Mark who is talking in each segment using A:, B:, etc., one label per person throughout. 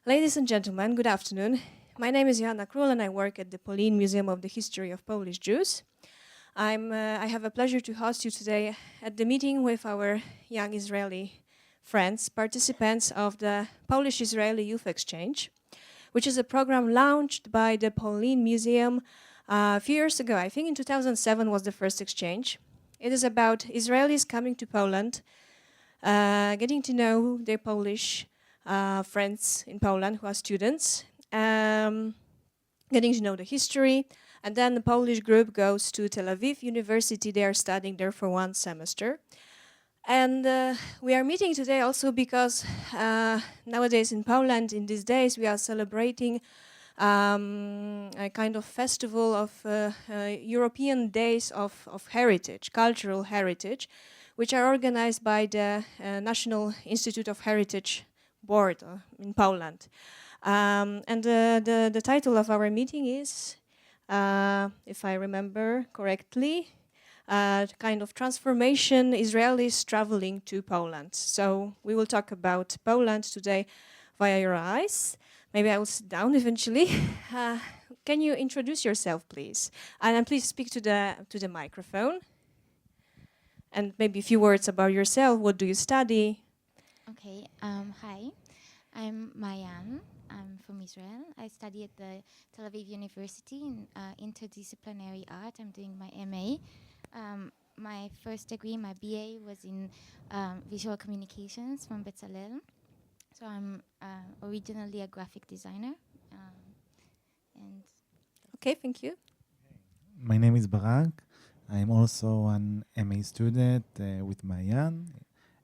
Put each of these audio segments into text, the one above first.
A: Ladies and gentlemen, good afternoon. My name is Joanna Król and I work at the POLIN Museum of the History of Polish Jews. I have a pleasure to host you today at the meeting with our young Israeli friends, participants of the Polish-Israeli Youth Exchange, which is a program launched by the POLIN Museum a few years ago. I think in 2007 was the first exchange. It is about Israelis coming to Poland, getting to know their Polish friends in Poland who are students, getting to know the history, and then the Polish group goes to Tel Aviv University. They are studying there for 1 semester. And we are meeting today also because nowadays in Poland, in these days, we are celebrating a kind of festival of European Days of Heritage, cultural heritage, which are organized by the National Institute of Heritage Board in Poland. And the title of our meeting is, if I remember correctly, kind of transformation Israelis traveling to Poland. So we will talk about Poland today via your eyes. Maybe I will sit down eventually. Can you introduce yourself, please? And please speak to the microphone. And maybe a few words about yourself. What do you study?
B: Okay, hi, I'm Mayan. I'm from Israel. I study at the Tel Aviv University in interdisciplinary art. I'm doing my MA. My first degree, my BA, was in visual communications from Bezalel. So I'm originally a graphic designer. And
A: Okay, thank you.
C: My name is Barak. I'm also an MA student with Mayan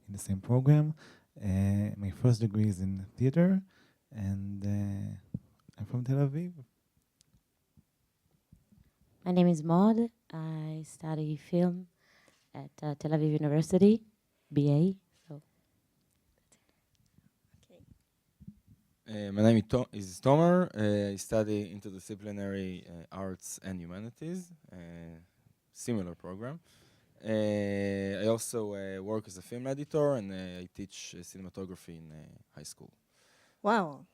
C: in the same program. My first degree is in theater, and I'm from Tel Aviv.
D: My name is Maude. I study film at Tel Aviv University, BA. So
E: My name is Tomer. I study interdisciplinary arts and humanities, similar program. I also work as a film editor and I teach cinematography in high school.
A: Wow.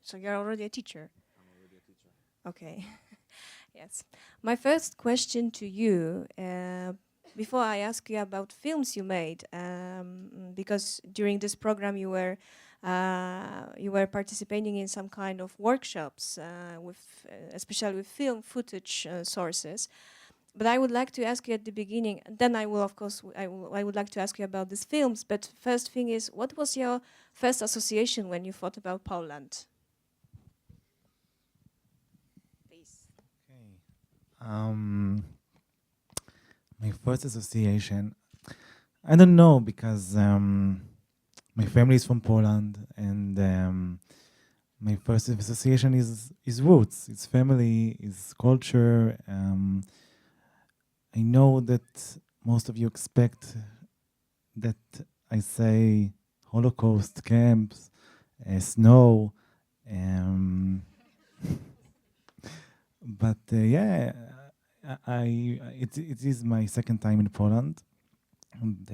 A: So you're already a teacher.
E: I'm already a teacher.
A: Okay. Yes. My first question to you, before I ask you about films you made, because during this program you were participating in some kind of workshops with, especially with film footage sources. But I would like to ask you at the beginning. Then I will, of course, I would like to ask you about these films. But first thing is, what was your first association when you thought about Poland? Please.
C: Okay. My first association, I don't know, because my family is from Poland, and my first association is roots, it's family, it's culture. I know that most of you expect that I say Holocaust camps, snow, but yeah, it is my second time in Poland, and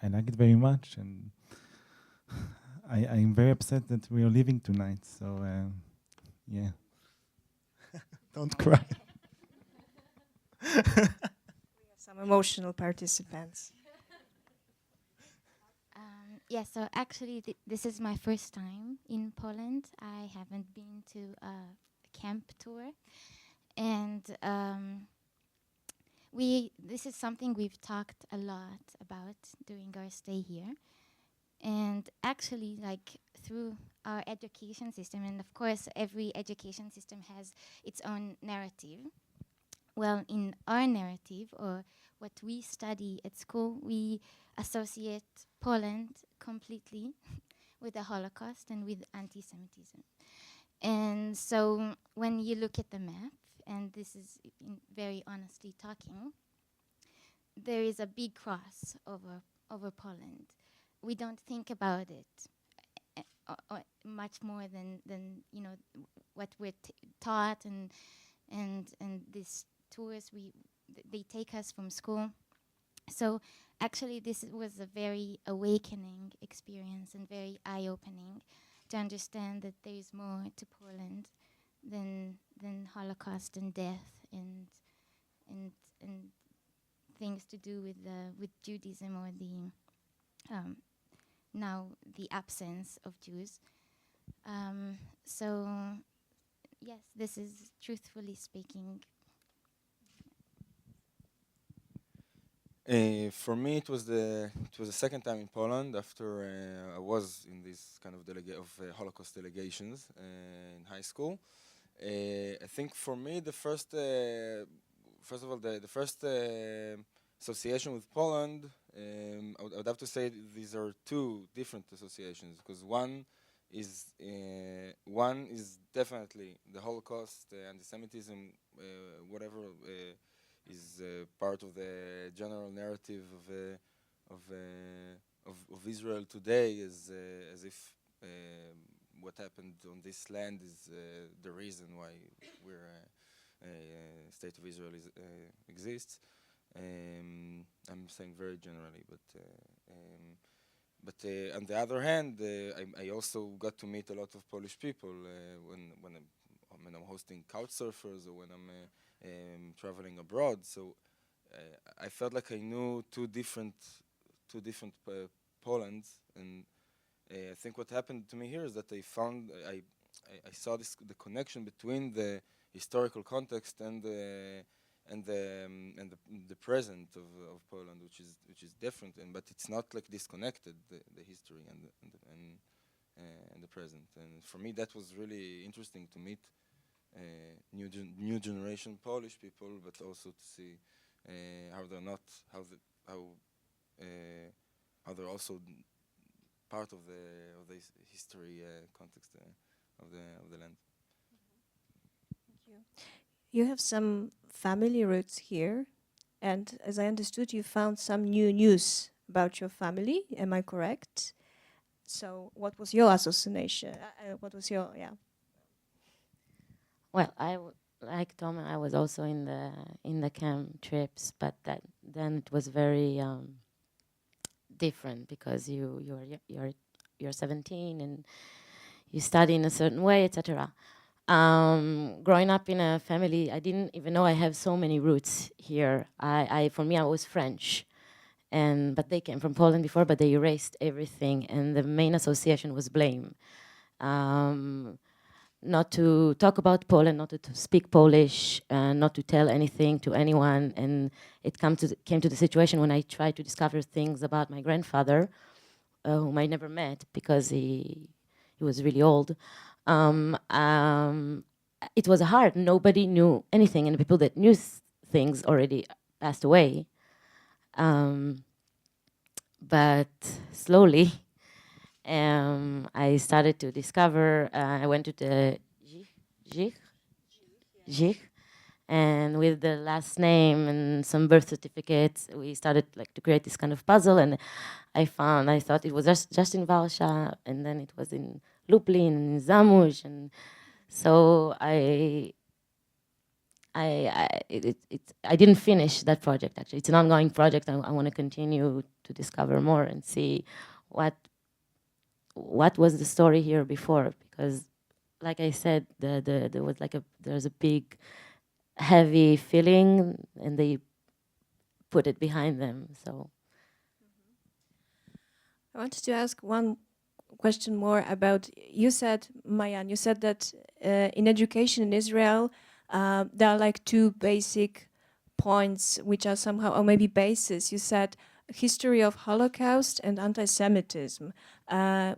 C: I like it very much, and I'm very upset that we are leaving tonight. So yeah, don't cry.
A: Some emotional participants.
B: yeah, so actually this is my first time in Poland. I haven't been to a camp tour. And this is something we've talked a lot about during our stay here. And actually, like, through our education system, and of course every education system has its own narrative. Well, in our narrative, or what we study at school, we associate Poland completely with the Holocaust and with anti-Semitism. And so when you look at the map, and this is very honestly talking, there is a big cross over Poland. We don't think about it much more than you know what we're taught, and these tours they take us from school. So actually, this was a very awakening experience and very eye-opening to understand that there is more to Poland than Holocaust and death and things to do with Judaism or the now the absence of Jews. So yes, this is truthfully speaking.
E: For me, it was the second time in Poland after I was in this kind of Holocaust delegations in high school. I think for me the first association with Poland, I would have to say these are two different associations, because one is definitely the Holocaust, anti-Semitism, whatever is part of the general narrative of Israel today, as if what happened on this land is the reason why state of Israel exists. I'm saying very generally, but on the other hand, I also got to meet a lot of Polish people when I'm hosting couch surfers or when I'm traveling abroad. So I felt like I knew two different Polands, and I think what happened to me here is that I saw the connection between the historical context and the present of Poland, which is different, but it's not like disconnected, the history and the present. And for me, that was really interesting to meet new generation Polish people, but also to see how they're also part of the history context of the land.
A: Thank you. You have some family roots here, and as I understood, you found some new news about your family. Am I correct? So, what was your association? What was your
D: Well, like Tom, I was also in the camp trips, but then it was very different, because you're 17 and you study in a certain way, etc. Growing up in a family, I didn't even know I have so many roots here. For me, I was French, but they came from Poland before, but they erased everything, and the main association was blame. Not to talk about Poland, not to speak Polish, not to tell anything to anyone. And it came to the situation when I tried to discover things about my grandfather, whom I never met because he was really old. It was hard. Nobody knew anything, and the people that knew things already passed away. But slowly, I started to discover. I went to the Zich, and with the last name and some birth certificates, we started to create this kind of puzzle. And I thought it was just in Warsaw, and then it was in Lublin, in Zamość, and so I didn't finish that project. Actually, it's an ongoing project. I want to continue to discover more and see what was the story here before, because, like I said, there's a big, heavy feeling, and they put it behind them. So,
A: I wanted to ask one question more about. You said, Mayan, that in education in Israel, there are two basic points which are somehow, or maybe basis. You said history of Holocaust and anti-Semitism,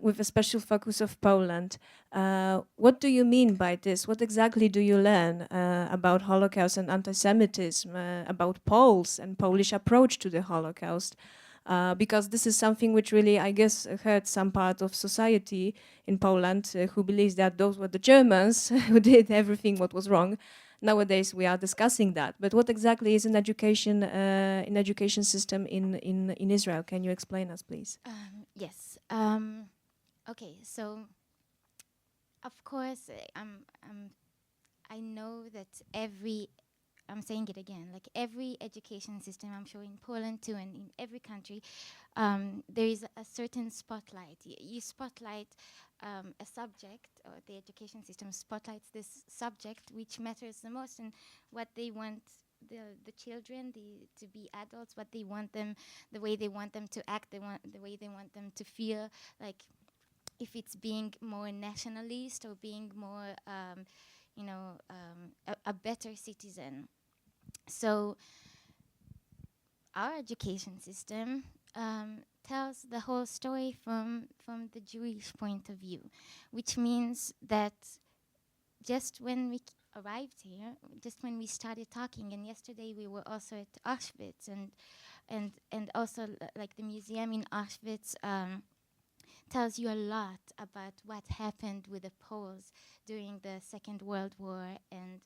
A: with a special focus of Poland. What do you mean by this? What exactly do you learn about Holocaust and anti-Semitism, about Poles and Polish approach to the Holocaust? Because this is something which really, I guess, hurt some part of society in Poland who believes that those were the Germans who did everything what was wrong. Nowadays we are discussing that, but what exactly is an education system in Israel? Can you explain us, please?
B: Yes. Okay. So, of course, I know that I'm saying it again, every education system, I'm sure in Poland too, and in every country, there is a certain spotlight. You spotlight a subject, or the education system spotlights this subject which matters the most, and what they want the children to be adults, what they want them, the way they want them to act, the way they want them to feel, like if it's being more nationalist or being more, a better citizen. So our education system tells the whole story from the Jewish point of view, which means that just when we arrived here, just when we started talking, and yesterday we were also at Auschwitz, and also like the museum in Auschwitz tells you a lot about what happened with the Poles during the Second World War, and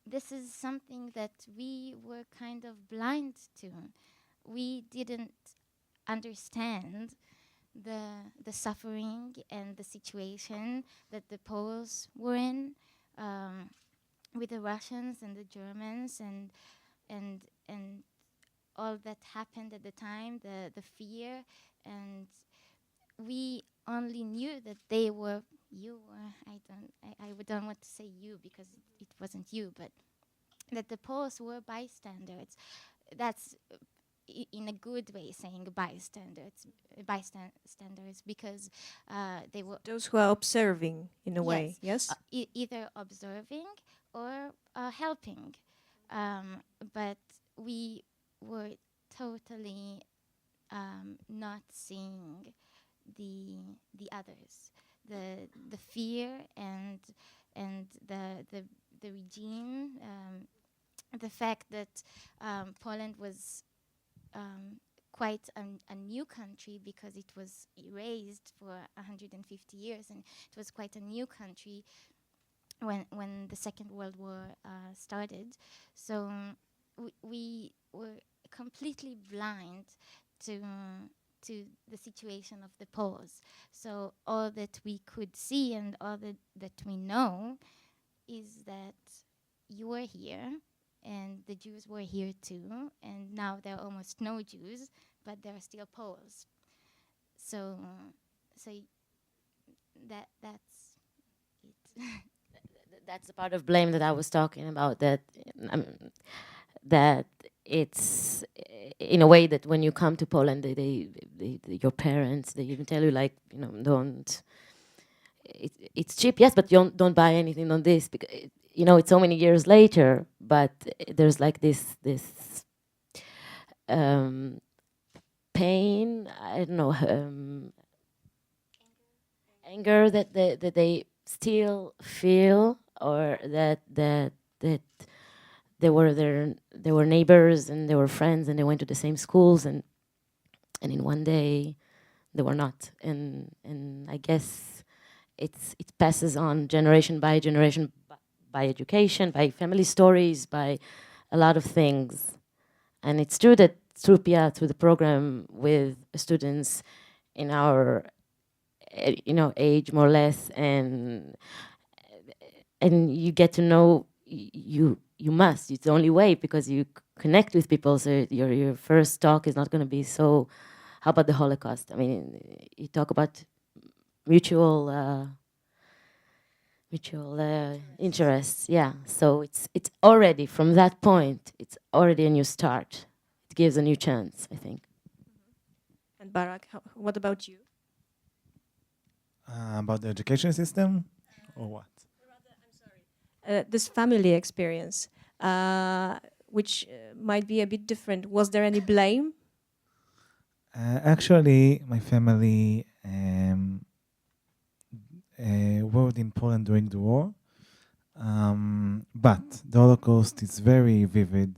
B: this is something that we were kind of blind to. We didn't understand the suffering and the situation that the Poles were in, with the Russians and the Germans, and all that happened at the time, the fear, and we only knew that they were I don't want to say you because it wasn't you, but that the Poles were bystanders. That's in a good way saying bystanders, because they were
A: Those who are observing, in a way, yes?
B: either observing or helping. But we were totally not seeing the others, the fear and the regime, the fact that Poland was quite a new country because it was erased for 150 years, and it was quite a new country when the Second World War started. So we were completely blind to the situation of the Poles. So all that we could see and all that we know is that you were here, and the Jews were here too, and now there are almost no Jews, but there are still Poles. So that's it.
D: That's the part of blame that I was talking about. That it's in a way that when you come to Poland, your parents, they even tell you, like, don't. It's cheap, yes, but don't buy anything on this, because it's so many years later. But there's like this pain. I don't know, anger that they still feel, or that they were neighbors and they were friends and they went to the same schools, and in one day they were not, and I guess it passes on generation by generation, by education, by family stories, by a lot of things. And it's true that through PIA, through the program with students in our age more or less, and you get to know, you must. It's the only way, because you connect with people. So your first talk is not going to be, so how about the Holocaust? I mean, you talk about mutual interests. Yeah. So it's already, from that point, it's already a new start. It gives a new chance, I think.
A: And Barak, what about you?
C: About the education system, or what?
A: This family experience, which might be a bit different. Was there any blame?
C: Actually, my family worked in Poland during the war, but the Holocaust is very vivid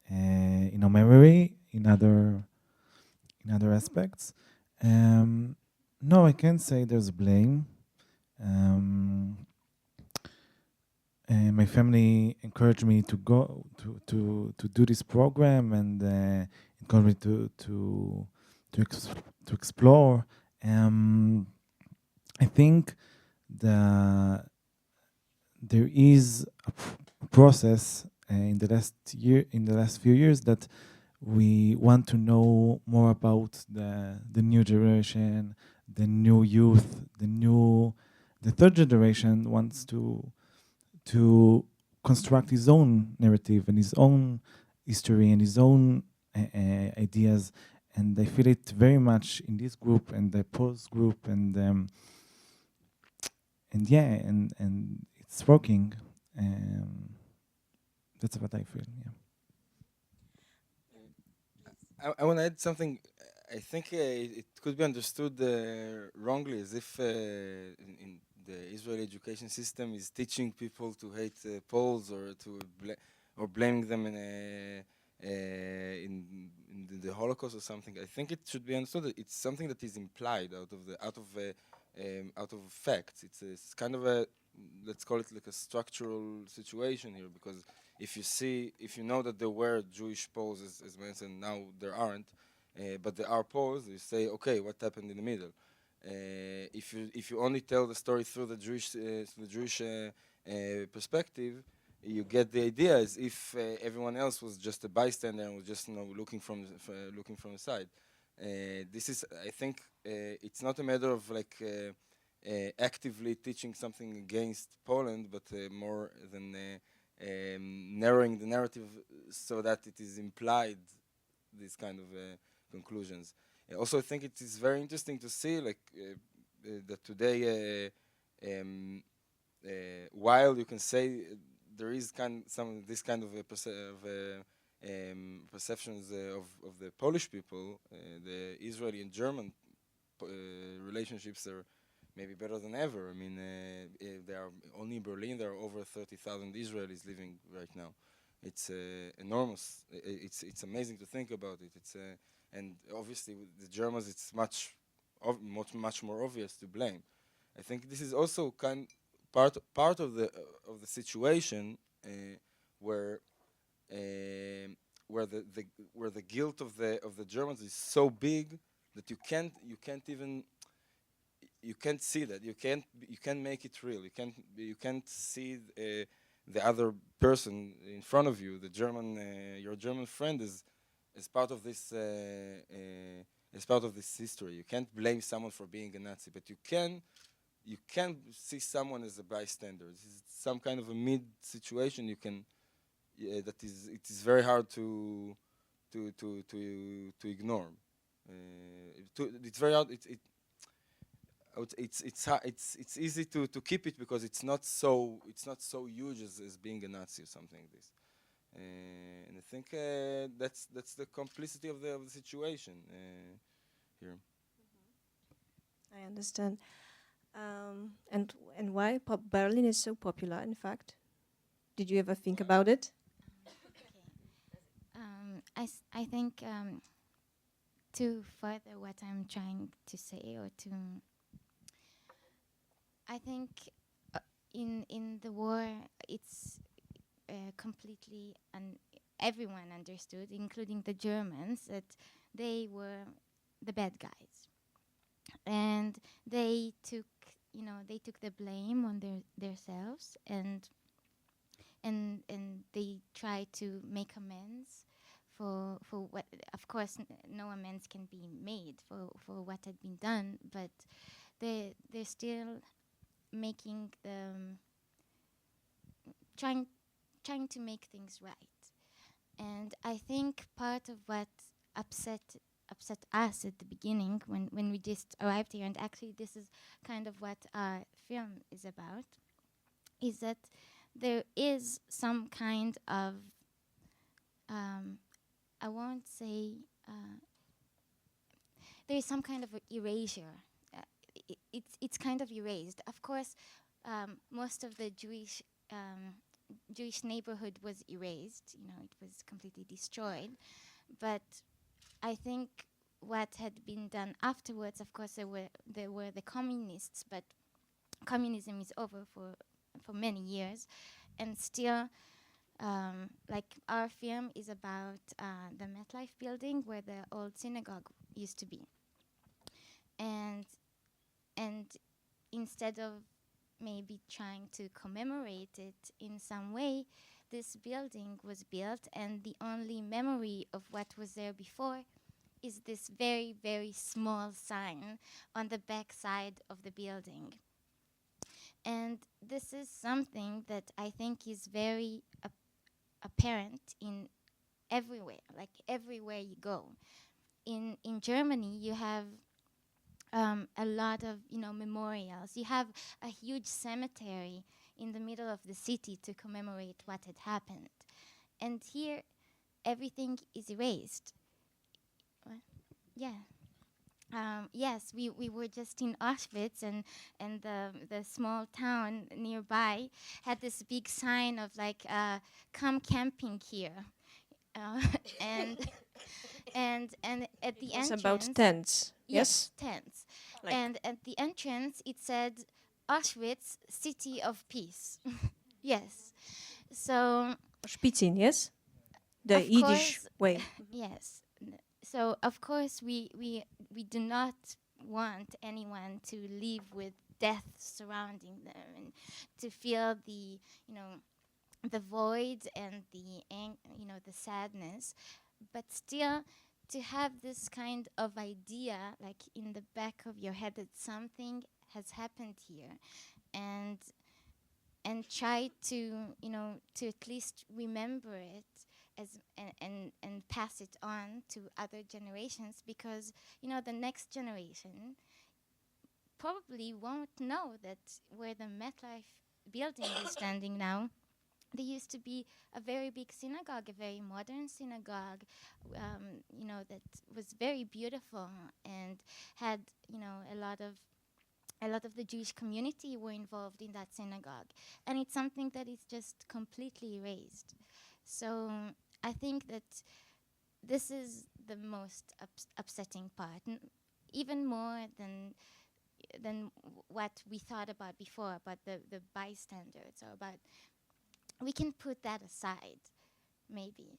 C: in our memory, in other aspects. No, I can't say there's blame. My family encouraged me to go to do this program, and encouraged me to explore. I think there is a process in the last few years, that we want to know more about the new generation, the new youth, the third generation wants to construct his own narrative and his own history and his own ideas, and I feel it very much in this group and the Pulse group, and it's working. That's what I feel. Yeah.
E: I want to add something. I think it could be understood wrongly, as if in the Israeli education system is teaching people to hate Poles or to blaming them in the Holocaust or something. I think it should be understood that it's something that is implied out of facts. It's kind of a, let's call it like a structural situation here, because if you know that there were Jewish Poles, as mentioned, now there aren't, but there are Poles, you say, okay, what happened in the middle? If you only tell the story through the Jewish perspective, you get the idea as if everyone else was just a bystander and was just looking from the side. This is, I think, it's not a matter of like actively teaching something against Poland, but more than narrowing the narrative so that it is implied these kind of conclusions. Also, I think it is very interesting to see like that today, while you can say there is some this kind of perceptions of the Polish people, the Israeli and German relationships are maybe better than ever. I mean, there are only in Berlin there are over 30,000 Israelis living right now. It's enormous. It's amazing to think about it. And obviously with the Germans, it's much more obvious to blame. I think this is also part of the situation where the guilt of the Germans is so big that you can't see that. You can't make it real. You can't see the other person in front of you, your German friend, as part of this history. You can't blame someone for being a Nazi, but you can see someone as a bystander. This is some kind of a mid situation. It is very hard to ignore. It's very hard. It's easy to keep it because it's not so huge as being a Nazi or something like this. And I think that's the complicity of the situation here.
A: I understand. And why Berlin is so popular, in fact? Did you ever think about it?
B: I think to further what I'm trying to say, I think in the war it's completely, and everyone understood, including the Germans, that they were the bad guys, and they took the blame on themselves, and they tried to make amends for what, of course, no amends can be made for what had been done, but they're still making trying to make things right. And I think part of what upset us at the beginning when we just arrived here, and actually this is kind of what our film is about, is that there is some kind of I won't say there is some kind of erasure. It's kind of erased. Of course, most of the Jewish neighborhood was erased. It was completely destroyed. But I think what had been done afterwards, of course, there were the communists, but communism is over for many years, and still, like our film is about the MetLife building where the old synagogue used to be, and instead of maybe trying to commemorate it in some way, this building was built, and the only memory of what was there before is this very, very small sign on the back side of the building. And this is something that I think is very apparent in everywhere, like everywhere you go. In Germany, you have a lot of memorials. You have a huge cemetery in the middle of the city to commemorate what had happened. And here, everything is erased. What? Yeah. Yes, we were just in Auschwitz, and the small town nearby had this big sign of like, come camping here. And and at the
A: It's
B: entrance,
A: about tents. Yes.
B: tents.
A: Like-
B: And at the entrance it said Auschwitz, city of peace. Yes. So
A: Spitzin, yes? The
B: Of
A: Yiddish
B: course.
A: way.
B: yes. So of course we do not want anyone to live with death surrounding them, and to feel the the void and the sadness, but still to have this kind of idea like in the back of your head that something has happened here, and try to to at least remember it as and pass it on to other generations, because the next generation probably won't know that where the MetLife building is standing now, there used to be a very big synagogue, a very modern synagogue, that was very beautiful and had, a lot of the Jewish community were involved in that synagogue. And it's something that is just completely erased. So I think that this is the most upsetting part, even more than what we thought about before, about the bystanders, or about, we can put that aside, maybe.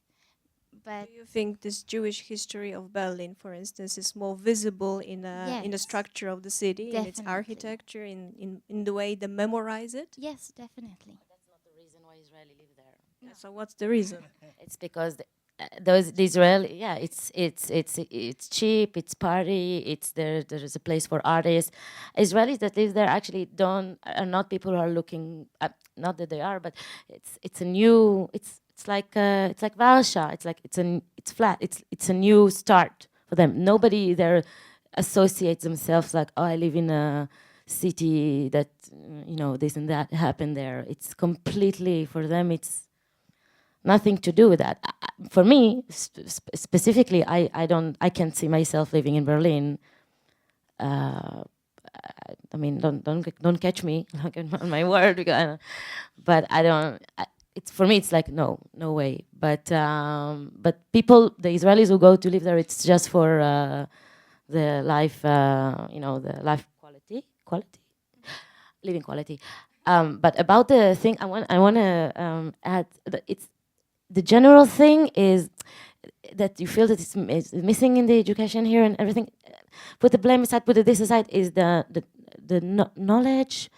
B: But
A: Do you think this Jewish history of Berlin, for instance, is more visible in the
B: Yes.
A: structure of the city, in its
B: Definitely.
A: architecture, in the way they memorize it?
B: yes, definitely.
D: That's not the reason why Israeli live there.
A: So what's the reason?
D: It's because the Israeli, yeah, it's cheap, it's party, it's there's a place for artists. Israelis that live there actually are not people who are looking, not that they are, but it's a new, it's like Varsha, it's flat, it's a new start for them. Nobody there associates themselves like, oh, I live in a city that this and that happened there. It's completely, for them, it's nothing to do with that. For me, specifically, I can't see myself living in Berlin. I mean, don't catch me like on my word, because but I don't. It's for me. It's like no way. But people, the Israelis who go to live there, it's just for the life, the life quality, living quality. But about the thing, I want to add that it's. The general thing is that you feel that it's missing in the education here and everything. Put the blame aside, put this aside, is the knowledge,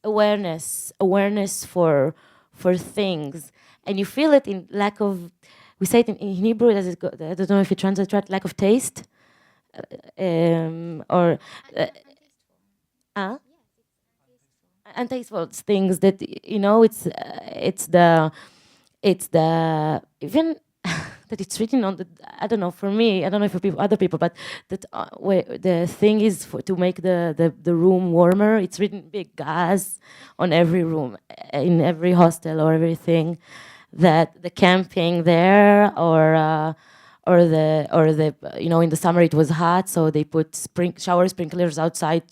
D: awareness for things, and you feel it in lack of. We say it in Hebrew. I don't know if you translate right. Lack of taste, or. Untasteful things that it's the even that it's written on the, I don't know, for me, I don't know if for other people, but that where the thing is to make the room warmer, it's written big gas on every room in every hostel or everything, that the camping there or the in the summer it was hot, so they put shower sprinklers outside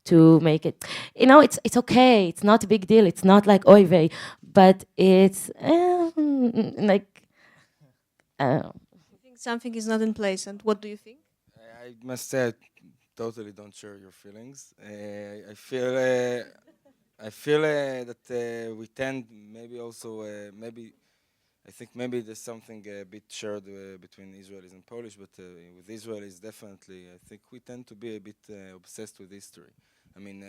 D: to make it, it's okay. It's not a big deal. It's not like oy vey, but it's like I don't know.
A: I think something is not in place. And what do you think?
E: I must say, I totally don't share your feelings. I feel that we tend maybe also maybe. I think maybe there's something a bit shared between Israelis and Polish, but with Israelis definitely, I think we tend to be a bit obsessed with history. I mean,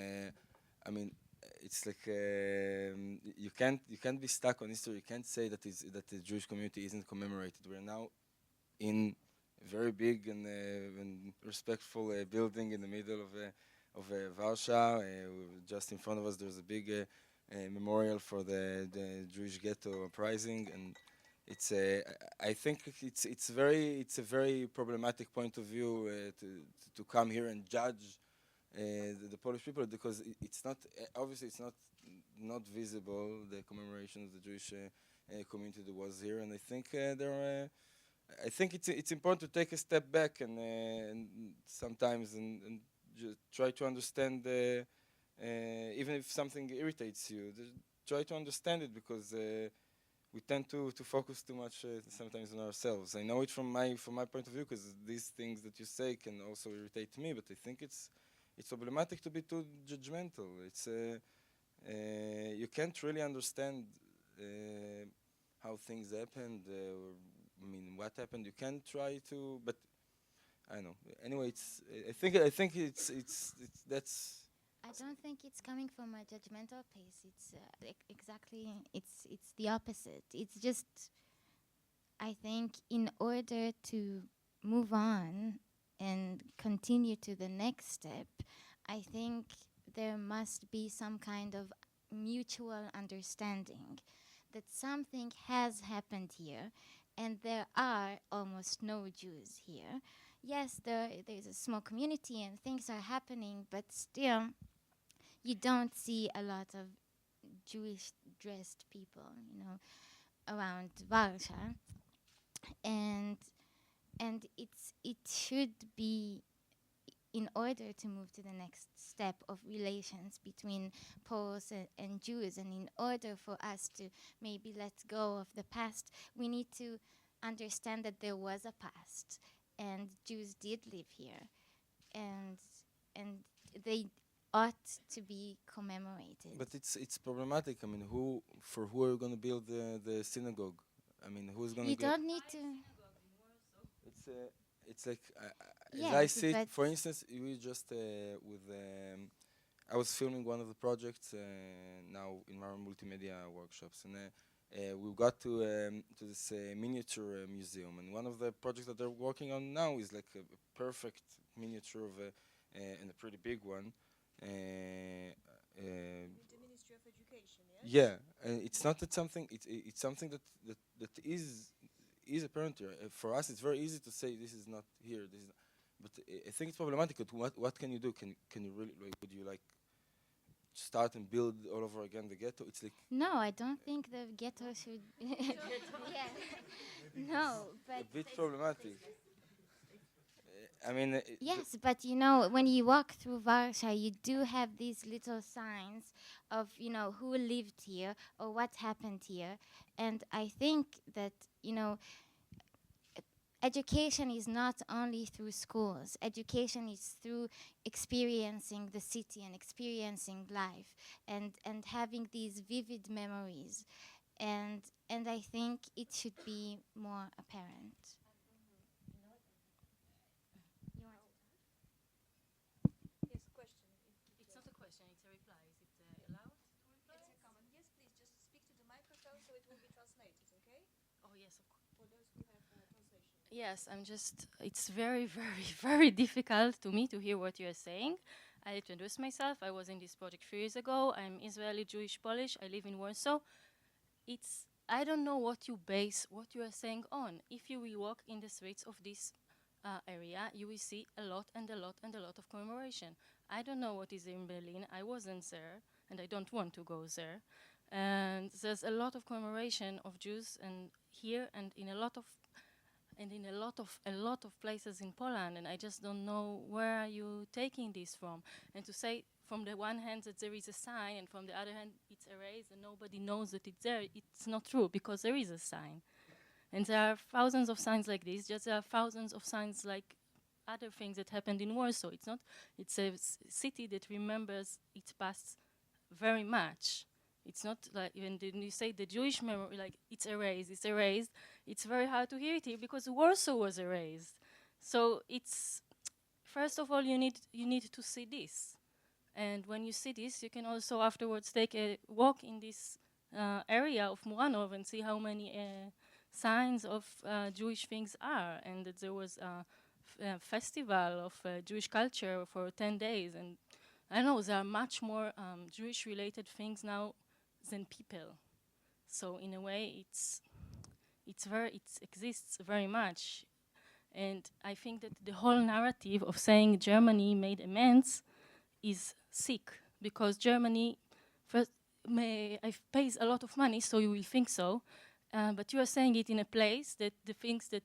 E: it's like you can't be stuck on history. You can't say that the Jewish community isn't commemorated. We're now in a very big and respectful building in the middle of Warsaw. Just in front of us, there's a big memorial for the Jewish ghetto uprising, and it's I think it's a very problematic point of view to come here and judge the Polish people, because it's not obviously it's not visible, the commemoration of the Jewish community that was here, and I think I think it's important to take a step back and sometimes and just try to understand, even if something irritates you, try to understand it, because we tend to focus too much sometimes on ourselves. I know it from my point of view, because these things that you say can also irritate me, but I think it's problematic to be too judgmental. It's you can't really understand how things happened. I mean, what happened? You can try to, but I don't know. Anyway, I think it's that's.
B: I don't think it's coming from a judgmental place. It's exactly it's the opposite. It's just, I think, in order to move on and continue to the next step, I think there must be some kind of mutual understanding that something has happened here, and there are almost no Jews here. Yes, there's a small community and things are happening, but still, you don't see a lot of Jewish dressed people, around Warsaw, and it should be, in order to move to the next step of relations between Poles and Jews, and in order for us to maybe let go of the past, we need to understand that there was a past, and Jews did live here, and they ought to be commemorated.
E: But it's problematic. I mean, who are you going to build the synagogue? I mean, who's going to?
B: You don't need to.
E: It's like as
B: Yes,
E: I see it,
B: but
E: for instance, we just with I was filming one of the projects now in our multimedia workshops, and we got to this miniature museum, and one of the projects that they're working on now is like a perfect miniature of and a pretty big one.
A: With the Ministry of Education, yes?
E: Yeah, it's not that something. It's something that is apparent here. For us, it's very easy to say this is not here. This is not, but I think it's problematic. What can you do? Can you really, like, would you like start and build all over again the ghetto? It's like
B: no, I don't think the ghetto should. Yeah. No, but
E: a bit problematic. I mean,
B: yes, but when you walk through Warsaw, you do have these little signs of who lived here or what happened here, and I think that education is not only through schools. Education is through experiencing the city and experiencing life, and having these vivid memories, and I think it should be more apparent.
A: Yes, question.
F: It's not a question, it's a reply. Is it allowed to reply?
A: It's a comment. Yes, please just speak to the microphone so it will be translated, okay?
F: Oh, yes, of course.
A: For those who have translation.
F: Yes, it's very, very, very difficult to me to hear what you're saying. I'll introduce myself. I was in this project 3 years ago. I'm Israeli, Jewish, Polish. I live in Warsaw. I don't know what you base what you are saying on. If you will walk in the streets of this area, you will see a lot and a lot and a lot of commemoration. I don't know what is in Berlin. I wasn't there, and I don't want to go there. And there's a lot of commemoration of Jews, and here and in a lot of places in Poland, and I just don't know where are you taking this from. And to say from the one hand that there is a sign, and from the other hand it's erased and nobody knows that it's there, it's not true, because there is a sign. And there are thousands of signs like this, just there are thousands of signs like other things that happened in Warsaw. It's a city that remembers its past very much. It's not like when you say the Jewish memory, like it's erased. It's very hard to hear it here because Warsaw was erased. So it's, first of all, you need to see this. And when you see this, you can also afterwards take a walk in this area of Muranov and see how many signs of Jewish things are. And that there was a festival of Jewish culture for 10 days. And I don't know, there are much more Jewish-related things now than people. So in a way, it exists very much. And I think that the whole narrative of saying Germany made amends is sick, because Germany first pays a lot of money, so you will think so. But you are saying it in a place that the things that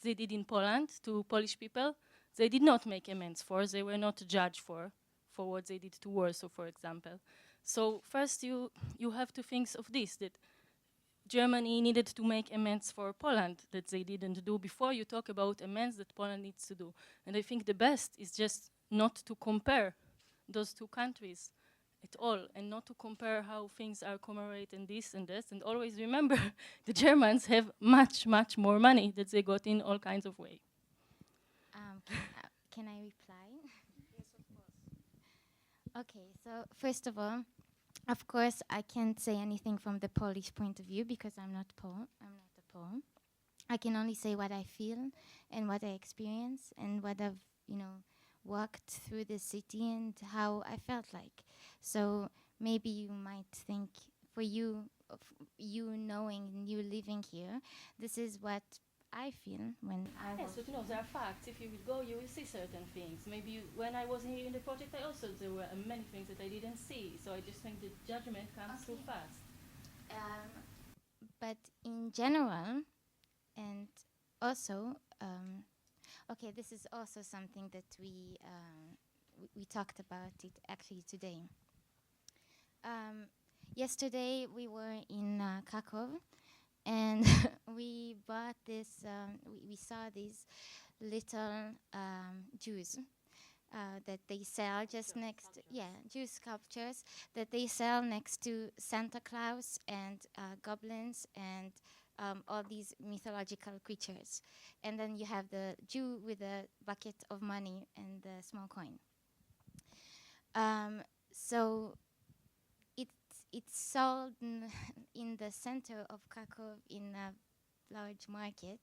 F: they did in Poland to Polish people, they did not make amends for. They were not judged for what they did to Warsaw, for example. So first you have to think of this, that Germany needed to make amends for Poland that they didn't do before you talk about amends that Poland needs to do. And I think the best is just not to compare those two countries at all, and not to compare how things are commemorated and this and this, and always remember the Germans have much, much more money that they got in all kinds of ways.
B: Can I reply? Yes, of course. Okay, so first of all, of course, I can't say anything from the Polish point of view because I'm not Pole. I'm not a Pole. I can only say what I feel and what I experience and what I've, walked through the city and how I felt like. So maybe you might think, for you, you knowing, you living here, this is what I feel when I
F: Yes, but there are facts. If you will go, you will see certain things. Maybe when I was here in the project, there were many things that I didn't see. So I just think the judgment comes too fast.
B: But in general, and also, this is also something that we talked about it actually today. Yesterday we were in Krakow, and we bought this. We saw these little Jews that they sell just next. Jew sculptures that they sell next to Santa Claus and goblins and all these mythological creatures. And then you have the Jew with a bucket of money and a small coin. So it's sold in the center of Krakow in a large market,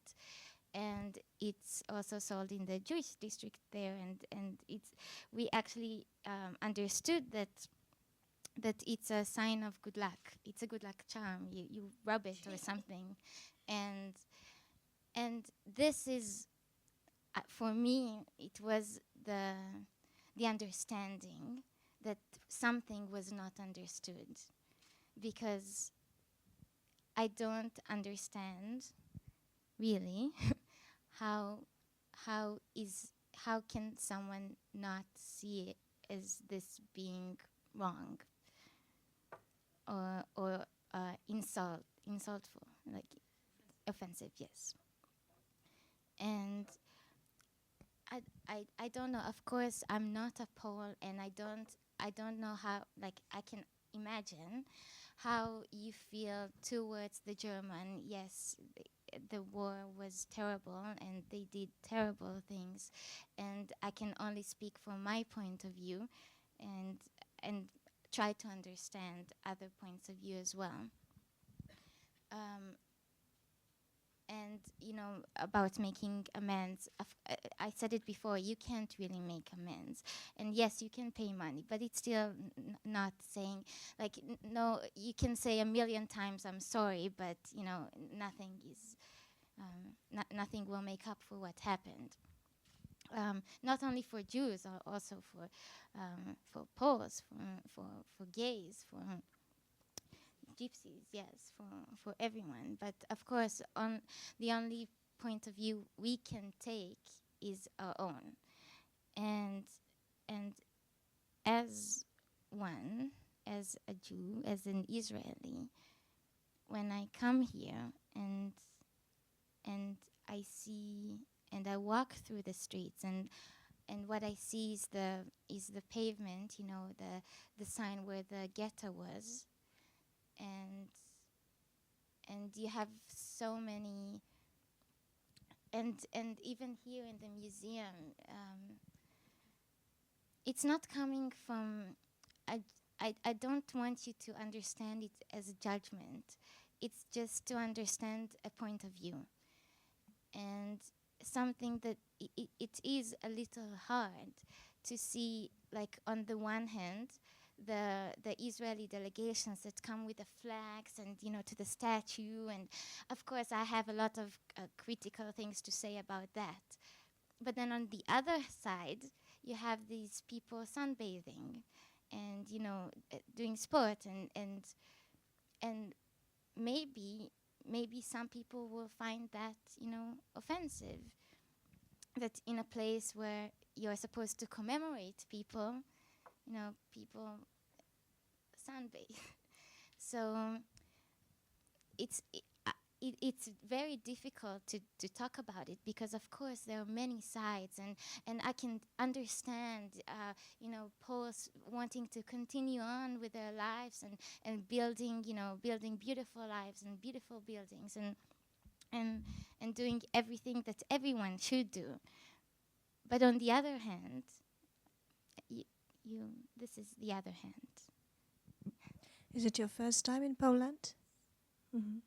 B: and it's also sold in the Jewish district there. And we actually understood that it's a sign of good luck. It's a good luck charm. You rub it or something, and this is for me. It was the understanding that something was not understood, because I don't understand really how can someone not see it as this being wrong or insultful, like offensive, yes. And I don't know. Of course, I'm not a Pole, and I don't know how. Like, I can imagine how you feel towards the German. Yes, the war was terrible, and they did terrible things, and I can only speak from my point of view, and try to understand other points of view as well. And about making amends, I said it before, you can't really make amends. And yes, you can pay money, but it's still not saying, like, no, you can say 1,000,000 times I'm sorry, but nothing is, nothing will make up for what happened. Not only for Jews, also for Poles, for gays, for gypsies, yes, for everyone. But of course, the only point of view we can take is our own. And as a Jew, as an Israeli, when I come here and I see and I walk through the streets, and what I see is the pavement, the sign where the ghetto was. And you have so many, and even here in the museum, it's not coming from, I don't want you to understand it as a judgment. It's just to understand a point of view. And something that it is a little hard to see, like on the one hand, the Israeli delegations that come with the flags and, you know, to the statue. And of course, I have a lot of critical things to say about that. But then on the other side, you have these people sunbathing and, you know, doing sport and maybe some people will find that, you know, offensive. That in a place where you're supposed to commemorate people, you know, people sunbathe. So it's very difficult to talk about it, because of course there are many sides, and I can understand you know, Poles wanting to continue on with their lives and building, you know, building beautiful lives and beautiful buildings and doing everything that everyone should do. But on the other hand, this is the other hand.
A: Is it your first time in Poland? Mm-hmm.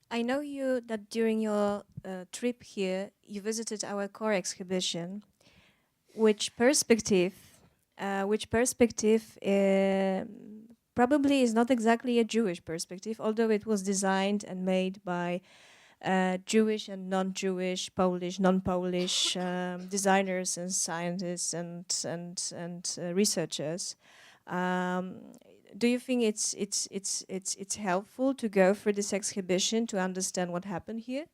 A: I know you that during your trip here, you visited our core exhibition. Which perspective probably is not exactly a Jewish perspective, although it was designed and made by Jewish and non-Jewish, Polish, non-Polish designers and scientists and researchers. Do you think it's helpful to go for this exhibition to understand what happened here?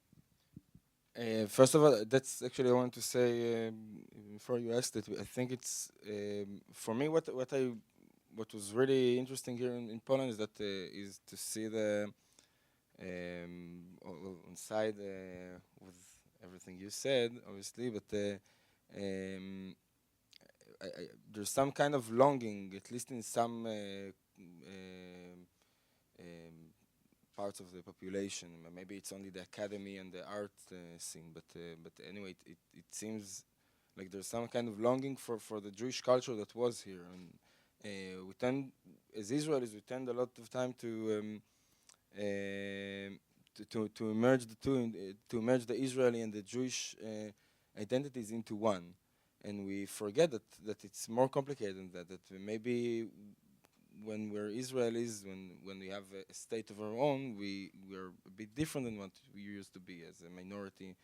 E: First of all, that's actually I want to say before you asked it. I think it's for me what was really interesting here in Poland is that is to see the on side with everything you said, obviously, but there's some kind of longing, at least in some parts of the population. Maybe it's only the academy and the art scene, but anyway, it seems like there's some kind of longing for the Jewish culture that was here. And we tend, as Israelis, we tend a lot of time to merge the two, to merge the Israeli and the Jewish identities into one, and we forget that it's more complicated than that. That maybe when we're Israelis, when we have a state of our own, we're a bit different than what we used to be as a minority.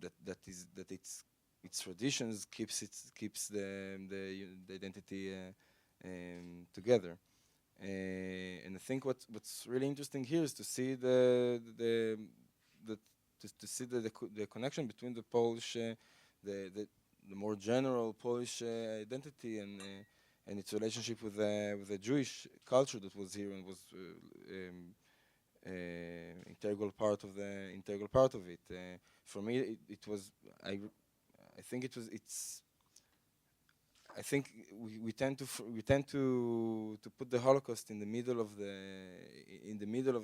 E: That its traditions keeps the identity together. And I think what's really interesting here is to see the connection between the Polish, the more general Polish identity and its relationship with the Jewish culture that was here and was integral part of it. For me, it was. I think we tend to put the Holocaust in the middle of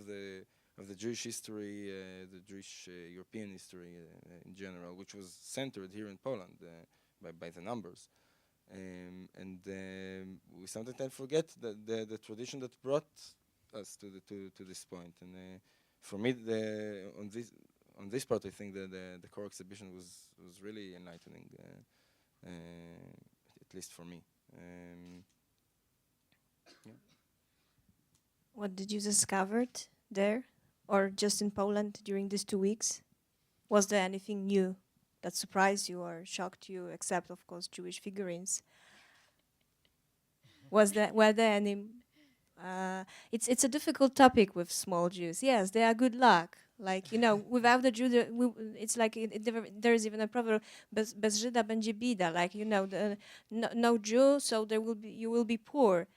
E: the Jewish history, the Jewish European history in general, which was centered here in Poland by the numbers, and we sometimes tend to forget the tradition that brought us to this point. And for me, on this part, I think the core exhibition was really enlightening. At least for me. Yeah.
A: What did you discover there, or just in Poland during these 2 weeks? Was there anything new that surprised you or shocked you, except of course Jewish figurines? Were there any? It's a difficult topic with small Jews. Yes, they are good luck. Like, you know, without the Jew, it's like there is even a proverb: bez Żyda będzie bida. Like, you know, no Jew, so you will be poor.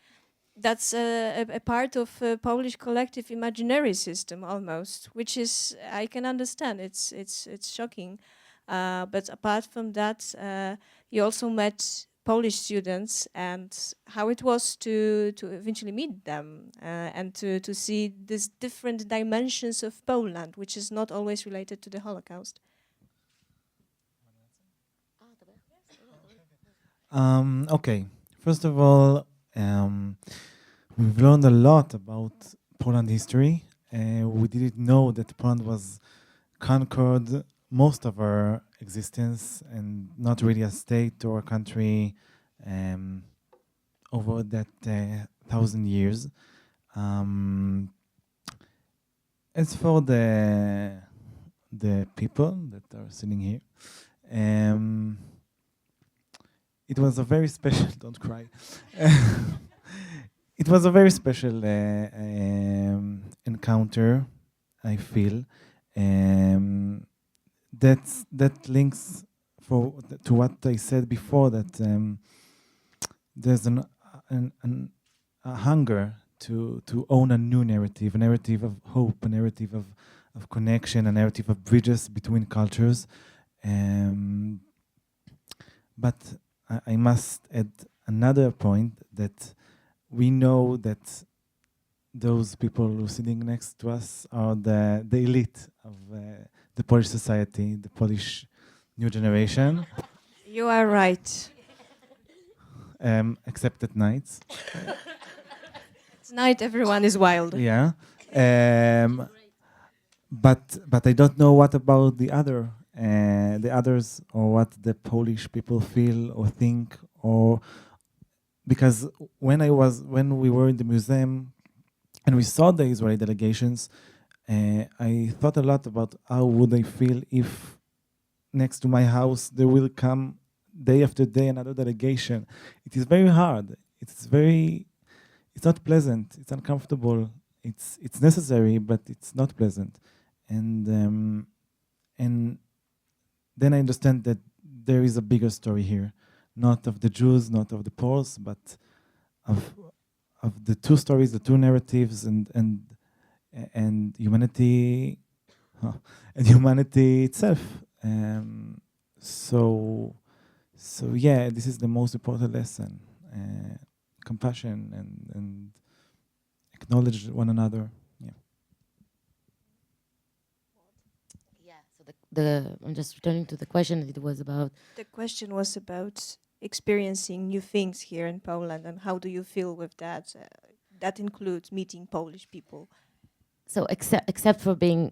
A: That's a part of Polish collective imaginary system almost, which is, I can understand. It's shocking, but apart from that, you also met Polish students, and how it was to eventually meet them and to see these different dimensions of Poland, which is not always related to the Holocaust.
C: Okay, first of all, we've learned a lot about Poland history. We didn't know that Poland was conquered most of our existence and not really a state or a country over that 1,000 years. As for the people that are sitting here, it was a very special. Don't cry. It was a very special encounter. I feel that links to what I said before. That there's a hunger to own a new narrative, a narrative of hope, a narrative of connection, a narrative of bridges between cultures. But I must add another point that we know that those people who are sitting next to us are the elite of the Polish society, the Polish new generation.
A: You are right.
C: Except at nights.
A: Tonight everyone is wild.
C: Yeah. But I don't know what about the others, or what the Polish people feel or think, or because when we were in the museum and we saw the Israeli delegations, I thought a lot about how would I feel if next to my house there will come day after day another delegation. It is very hard. It's not pleasant. It's uncomfortable. It's necessary, but it's not pleasant. And then I understand that there is a bigger story here, not of the Jews, not of the Poles, but of the two stories, the two narratives, and humanity, and humanity itself. So yeah, this is the most important lesson: compassion and acknowledge one another.
D: I'm just returning to the question. It was about.
A: The question was about experiencing new things here in Poland, and how do you feel with that? That includes meeting Polish people.
D: So except for being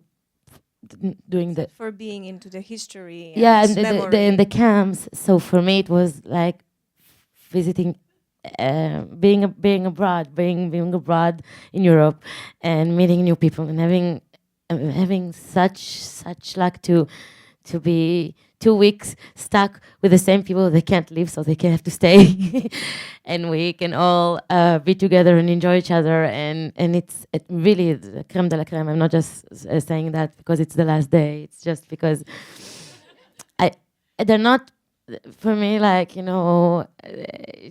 D: doing the
A: For being into the history.
D: and
A: memory.
D: the camps. So for me, it was like visiting, being abroad in Europe, and meeting new people, and having such luck to be 2 weeks stuck with the same people. They can't leave, so they can have to stay, and we can all be together and enjoy each other. And it's really the creme de la creme. I'm not just saying that because it's the last day. It's just because they're not, for me, like,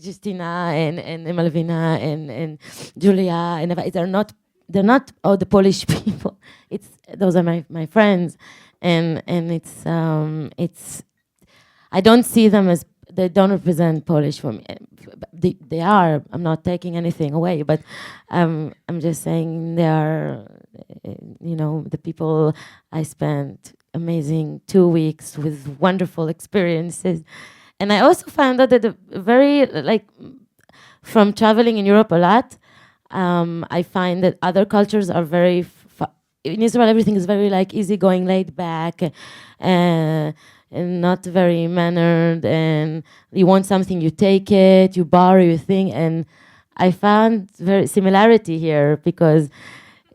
D: Justina and Malvina and Julia and Eva, they're not all the Polish people. Those are my friends, and it's I don't see them as, they don't represent Polish for me. They are. I'm not taking anything away, but I'm just saying they are. The people I spent amazing 2 weeks with wonderful experiences, and I also found out that very, like, from traveling in Europe a lot. I find that other cultures are very, in Israel, everything is very, like, easygoing, laid back, and not very mannered, and you want something, you take it, you borrow your thing. And I found very similarity here, because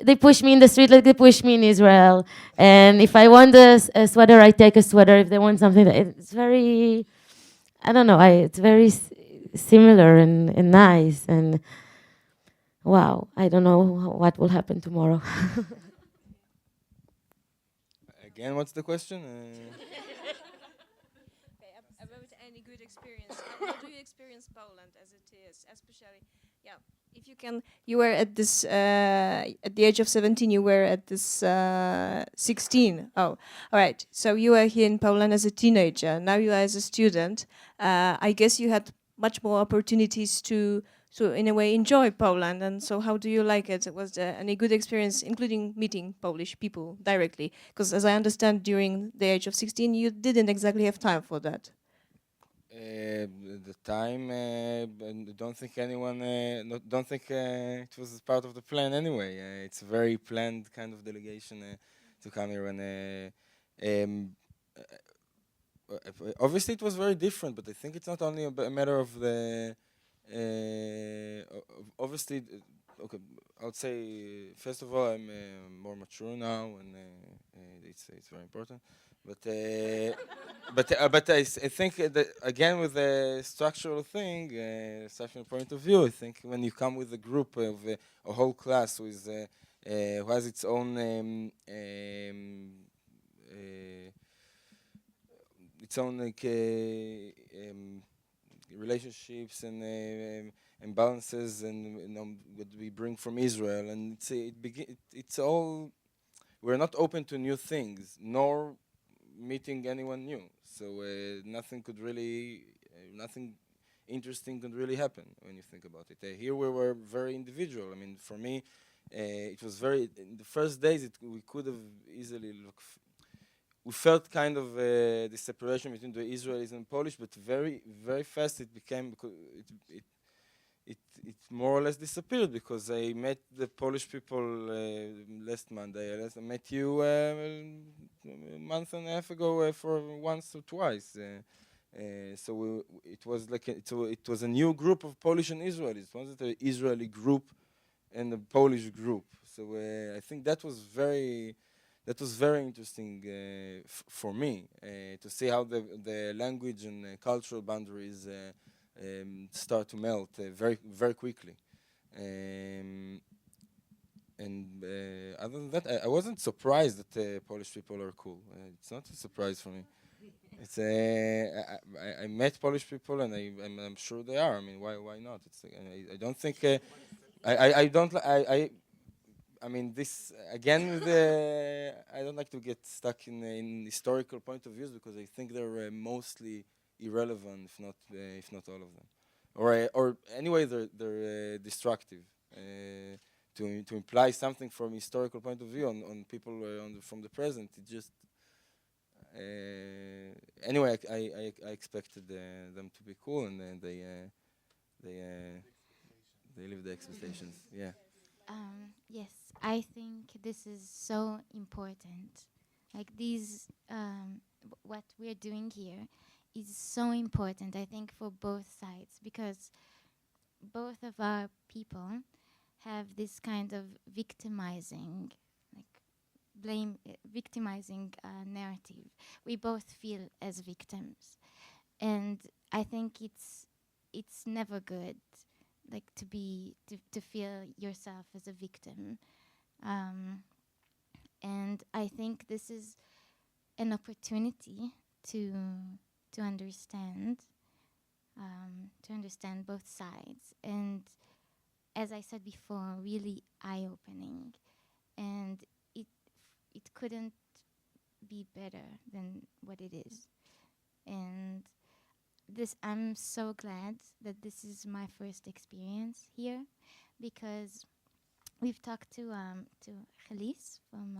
D: they push me in the street like they push me in Israel. And if I want a sweater, I take a sweater. If they want something, it's very, I don't know, it's very similar and nice. And wow, I don't know what will happen tomorrow.
E: Again, what's the question?
A: About any good experience. How do you experience Poland as it is? Especially, if you can, you were at this, at the age of 17, you were at this 16. Oh, all right. So you were here in Poland as a teenager. Now you are as a student. I guess you had much more opportunities to in a way enjoy Poland. And so how do you like it? Was there any good experience, including meeting Polish people directly? Because as I understand, during the age of 16, you didn't exactly have time for that.
E: The time, don't think anyone, don't think it was part of the plan anyway. It's a very planned kind of delegation to come here, and obviously it was very different. But I think it's not only a matter of the, obviously, okay. I would say first of all I'm more mature now, and it's very important. But I think that again with the structural thing, structural point of view, I think when you come with a group of a whole class who has its own like relationships and balances and what we bring from Israel, and it's all, we're not open to new things nor meeting anyone new, so nothing interesting could really happen when you think about it. Here we were very individual. I mean, for me, it was very, in the first days we could have easily we felt kind of the separation between the Israelis and Polish, but very, very fast it became, because it more or less disappeared, because I met the Polish people last Monday. I met you a month and a half ago for once or twice. So it was like it was a new group of Polish and Israelis. It wasn't an Israeli group and a Polish group. So I think that was very interesting for me to see how the language and cultural boundaries start to melt very, very quickly. And other than that, I wasn't surprised that Polish people are cool. It's not a surprise for me. It's I met Polish people, and I'm sure they are. I mean, why not? It's I don't think I don't I mean, this again. I don't like to get stuck in historical point of views, because I think they're mostly irrelevant, if not all of them, or anyway, they're destructive. To imply something from historical point of view on people from the present, it just anyway. I expected them to be cool, and then they live the expectations. Yeah.
B: Yes, I think this is so important. Like what we're doing here is so important, I think, for both sides, because both of our people have this kind of victimizing, victimizing narrative. We both feel as victims, and I think it's never good, like to feel yourself as a victim, and I think this is an opportunity to understand both sides, and as I said before, really eye-opening, and it couldn't be better than what it is. And I'm so glad that this is my first experience here, because we've talked to Chelis from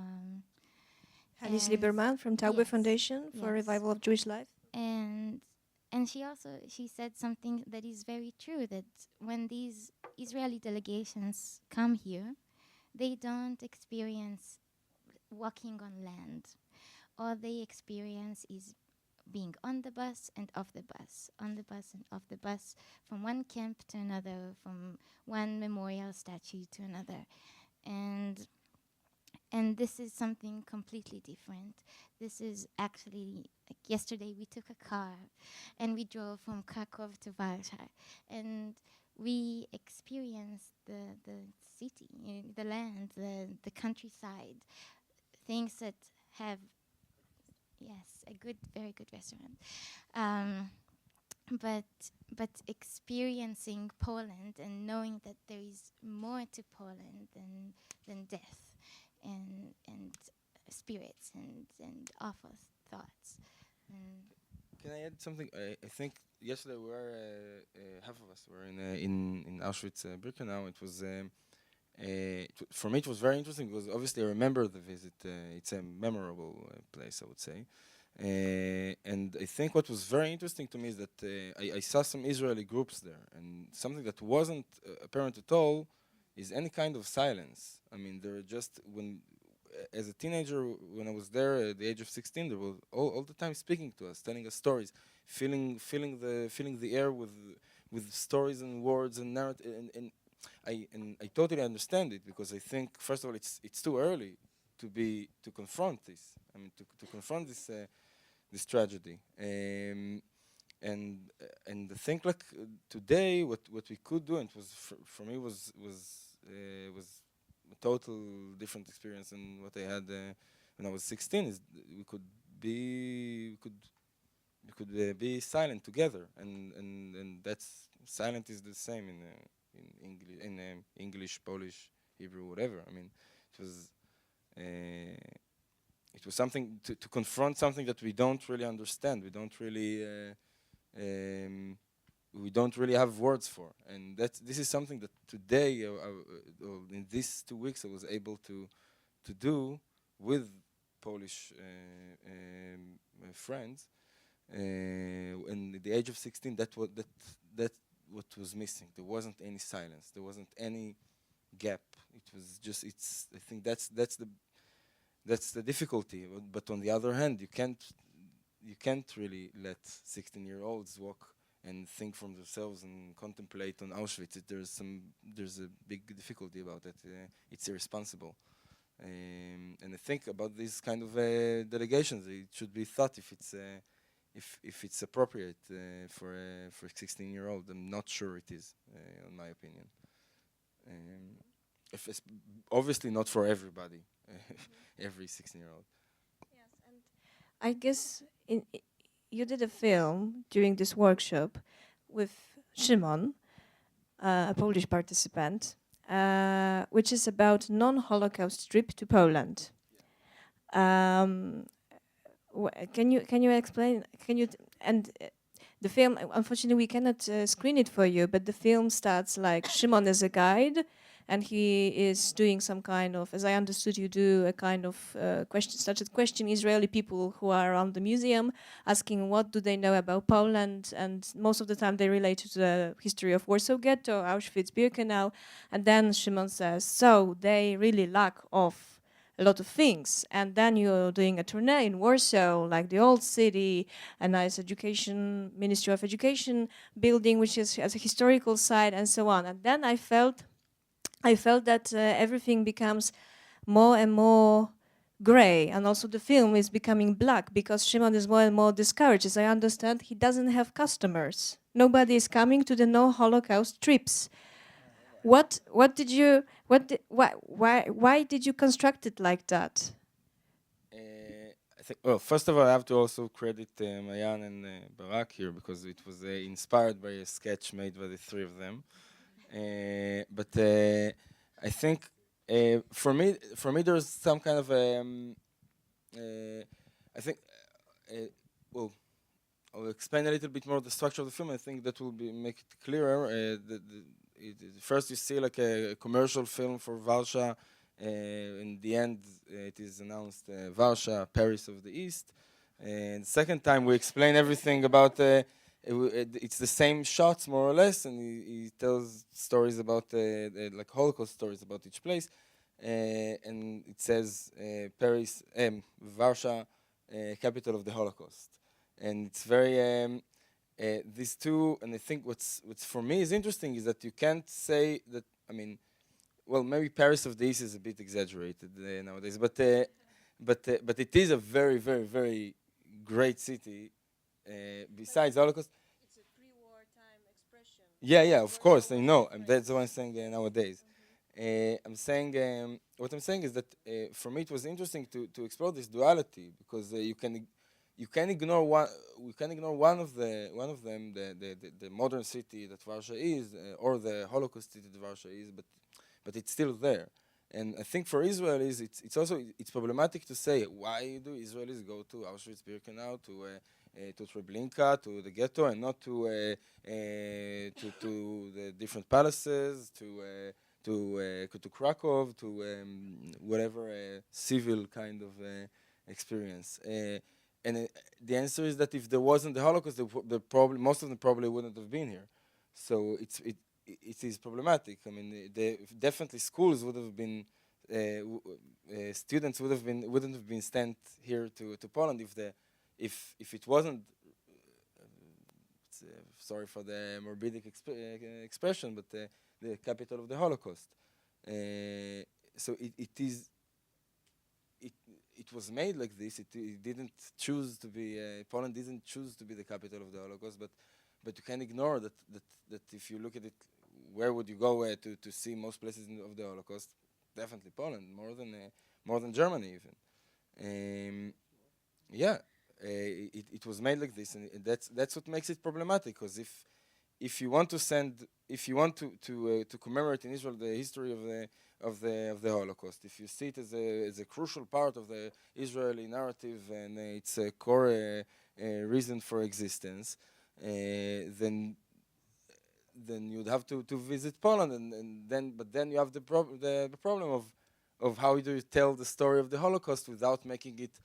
A: Alice Lieberman from Taube
B: yes,
A: Foundation for
B: yes.
A: Revival of Jewish Life.
B: And she said something that is very true, that when these Israeli delegations come here, they don't experience walking on land. All they experience is being on the bus and off the bus, on the bus and off the bus, from one camp to another, from one memorial statue to another. And this is something completely different. This is actually, like yesterday we took a car and we drove from Krakow to Warsaw, and we experienced the city, the land, the countryside, things that have, yes, a very good restaurant. But experiencing Poland and knowing that there is more to Poland than death and spirits and awful thoughts.
E: Can I add something? I think yesterday we were half of us were in Auschwitz, Birkenau. It was for me it was very interesting, because obviously I remember the visit. It's a memorable place, I would say. And I think what was very interesting to me is that I saw some Israeli groups there, and something that wasn't apparent at all is any kind of silence. I mean, there were just, as a teenager, when I was there at the age of 16, they were all the time speaking to us, telling us stories, filling the air with stories and words and narrative, and I totally understand it, because I think, first of all, it's too early to confront this. I mean, to confront this tragedy. And I think, like, today, what we could do, and it was for me was a total different experience than what I had when I was 16. Is we could be silent together, and that's silent is the same in English, Polish, Hebrew, whatever. I mean, it was something to confront something that we don't really understand. We don't really have words for, and this is something that today, in these 2 weeks, I was able to do with Polish friends. And at the age of 16, that what was missing. There wasn't any silence. There wasn't any gap. It was just. I think that's the difficulty. But on the other hand, you can't really let 16-year-olds walk and think from themselves and contemplate on Auschwitz. There's a big difficulty about that. It's irresponsible. And I think about these kind of delegations, it should be thought if it's appropriate for a 16-year-old. I'm not sure it is, in my opinion. If it's obviously not for everybody, every 16-year-old.
A: Yes, and I guess you did a film during this workshop with Szymon, a Polish participant, which is about non-Holocaust trip to Poland. Can you explain? The film, unfortunately, we cannot screen it for you, but the film starts like Szymon is a guide, and he is doing some kind of, as I understood, you do a kind of started questioning Israeli people who are around the museum, asking what do they know about Poland, and most of the time they relate to the history of Warsaw Ghetto, Auschwitz, Birkenau, and then Szymon says, so they really lack of a lot of things. And then you're doing a tournée in Warsaw, like the old city, a nice education, Ministry of Education building, which has a historical site and so on. And then I felt that everything becomes more and more gray, and also the film is becoming black because Szymon is more and more discouraged. As I understand, he doesn't have customers. Nobody is coming to the no-Holocaust trips. Why did you construct it like that?
E: I think, well, first of all, I have to also credit Mayan and Barak here, because it was inspired by a sketch made by the three of them. But I think for me, there's some kind of I think, well, I'll explain a little bit more the structure of the film. I think that will make it clearer. First, you see like a commercial film for Warsaw. In the end, it is announced Warsaw, Paris of the East. And the second time, we explain everything about. It's the same shots, more or less, and he tells stories about like Holocaust stories about each place. And it says Paris, Warsaw, capital of the Holocaust. And it's very. These two, and I think what's for me is interesting is that you can't say that. I mean, well, maybe Paris of the East is a bit exaggerated nowadays, but it is a very, very, very great city. Besides Holocaust,
A: It's a pre-wartime expression.
E: yeah, of course, I know, and that's what I'm saying nowadays. I'm saying what I'm saying is that for me it was interesting to explore this duality, because you can ignore one. We can ignore one of them, the modern city that Warsaw is, or the Holocaust city that Warsaw is, but it's still there. And I think for Israelis, it's problematic to say, why do Israelis go to Auschwitz, Birkenau, to Treblinka, to the ghetto, and not to the different palaces, to Krakow, to whatever civil kind of experience. the answer is that if there wasn't the Holocaust, most of them probably wouldn't have been here. So it is problematic. I mean, definitely schools would have been, students wouldn't have been sent here to Poland if it wasn't. Sorry for the morbid expression, but the capital of the Holocaust. So it was made like this. It didn't choose to be. Poland didn't choose to be the capital of the Holocaust, but you can't ignore that if you look at it, where would you go to see most places of the Holocaust? Definitely Poland, more than Germany even. It was made like this, and that's what makes it problematic. Because if you want to commemorate in Israel the history of the Holocaust, if you see it as a crucial part of the Israeli narrative and it's a core reason for existence, then you'd have to visit Poland, but then you have the problem of how do you tell the story of the Holocaust without making it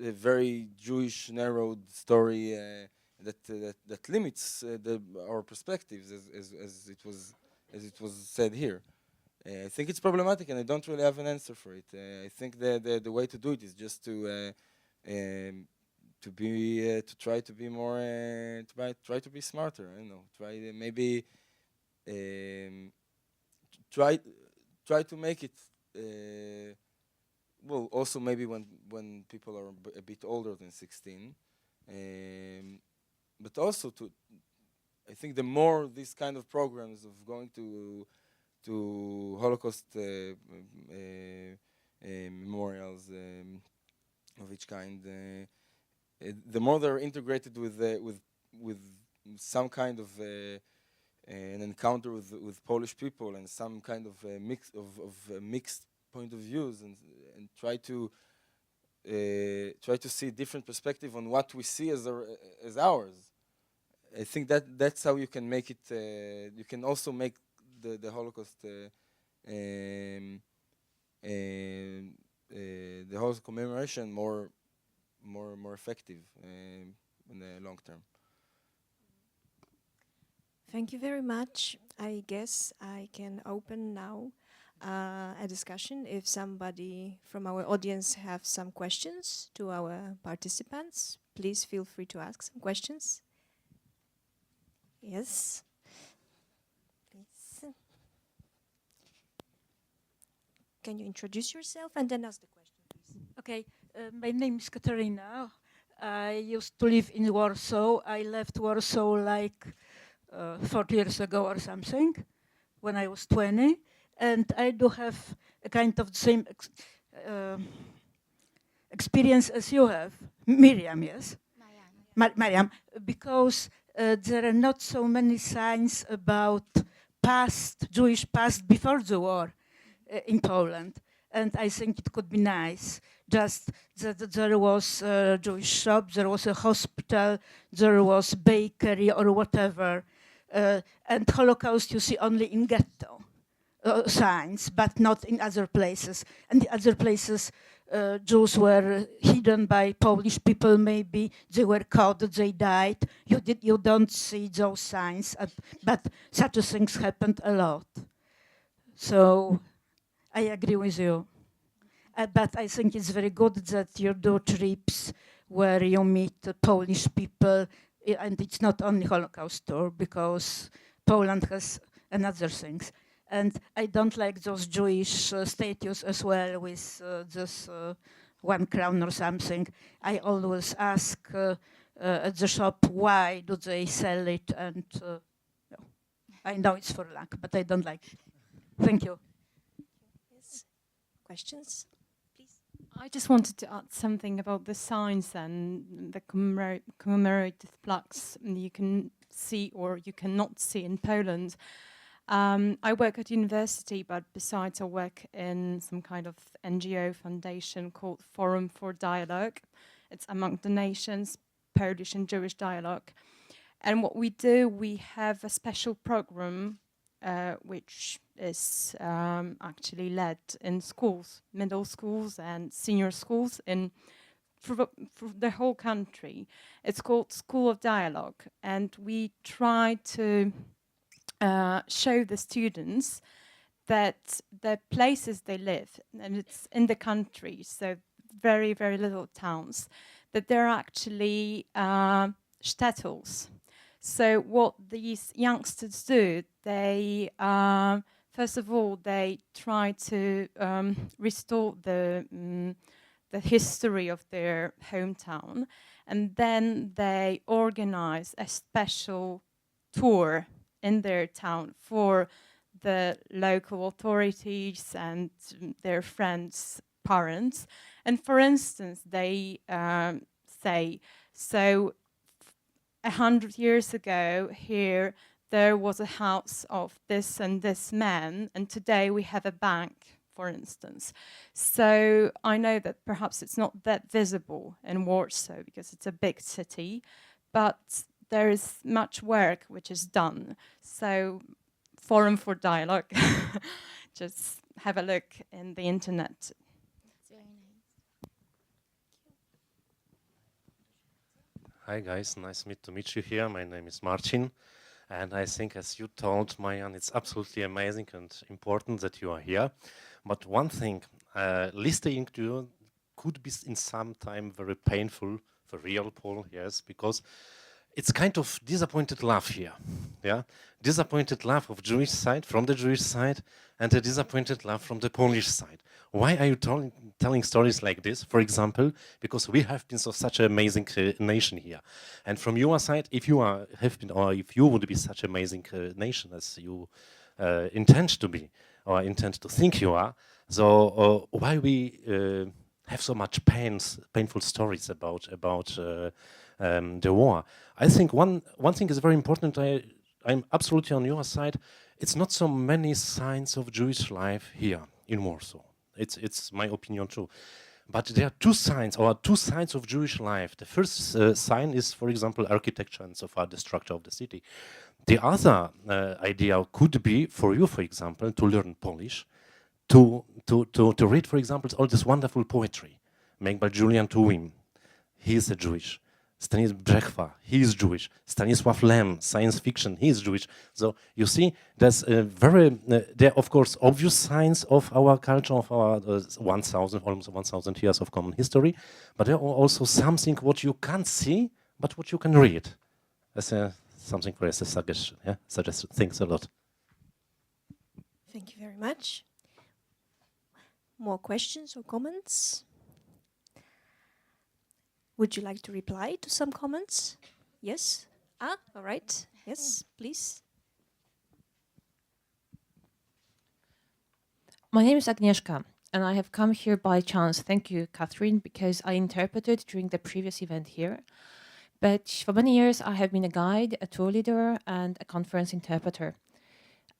E: a very Jewish narrowed story that limits our perspectives, as it was said here. I think it's problematic, and I don't really have an answer for it. I think the way to do it is just to try to be more try to be smarter. I don't know. Try to make it. Well, also maybe when people are a bit older than 16, but also I think the more these kind of programs of going to Holocaust memorials of each kind, the more they're integrated with some kind of an encounter with Polish people and some kind of mixed point of views, and try to see different perspective on what we see as ours. I think that's how you can make it. You can also make the Holocaust the Holocaust commemoration more effective in the long term.
A: Thank you very much. I guess I can open now a discussion. If somebody from our audience have some questions to our participants, please feel free to ask some questions. Yes. Please. Can you introduce yourself and then ask the question, please?
G: Okay, my name is Katarina. I used to live in Warsaw. I left Warsaw like 40 years ago or something, when I was 20. And I do have a kind of the same experience as you have. Miriam, yes? Mariam, because there are not so many signs about Jewish past before the war in Poland. And I think it could be nice just that there was a Jewish shop, there was a hospital, there was bakery or whatever. And Holocaust you see only in ghetto signs, but not in other places. And the other places, Jews were hidden by Polish people, maybe they were caught, they died. You don't see those signs, but such things happened a lot. So I agree with you. But I think it's very good that you do trips where you meet Polish people, and it's not only Holocaust tour, because Poland has another things. And I don't like those Jewish statues as well with this 1 crown or something. I always ask at the shop, why do they sell it? And I know it's for luck, but I don't like it. Thank you.
A: Yes. Questions? Please.
H: I just wanted to add something about the signs and the commemorative plaques you can see or you cannot see in Poland. I work at university, but besides I work in some kind of NGO foundation called Forum for Dialogue. It's among the nations, Polish and Jewish dialogue. And what we do, we have a special program which is actually led in schools, middle schools and senior schools in for the whole country. It's called School of Dialogue, and we try to show the students that the places they live, and it's in the country, so very, very little towns, that they're actually shtetls. So what these youngsters do, they first of all they try to restore the history of their hometown, and then they organize a special tour in their town for the local authorities and their friends' parents. And for instance, they say, so 100 years ago here there was a house of this and this man, and today we have a bank, for instance. So I know that perhaps it's not that visible in Warsaw because it's a big city, but there is much work which is done. So Forum for Dialogue, just have a look in the internet.
B: It's very nice.
I: Hi guys, nice to meet you here. My name is Marcin, and I think, as you told Mayan, it's absolutely amazing and important that you are here. But one thing, listening to you could be in some time very painful for real Paul, yes, because it's kind of disappointed love here, yeah? Disappointed love of Jewish side, from the Jewish side, and a disappointed love from the Polish side. Why are you telling stories like this? For example, because we have been such an amazing nation here. And from your side, if you have been, or if you would be such an amazing nation as you intend to be, or intend to think you are, so why we have so much painful stories about the war? I think one thing is very important. I'm absolutely on your side. It's not so many signs of Jewish life here in Warsaw. It's my opinion too. But there are two signs of Jewish life. The first sign is, for example, architecture and so far the structure of the city. The other idea could be for you, for example, to learn Polish, to read, for example, all this wonderful poetry made by Julian Tuwim. He is a Jewish. Stanisław Brzechwa, he is Jewish. Stanisław Lem, science fiction, he is Jewish. So you see, there's there are of course obvious signs of our culture, of our almost 1,000 years of common history, but there are also something what you can't see, but what you can read. That's something for us, a suggestion. Yeah, suggestion. Thanks a lot.
A: Thank you very much. More questions or comments? Would you like to reply to some comments? Yes? All right. Yes, please.
J: My name is Agnieszka, and I have come here by chance. Thank you, Catherine, because I interpreted during the previous event here. But for many years, I have been a guide, a tour leader, and a conference interpreter.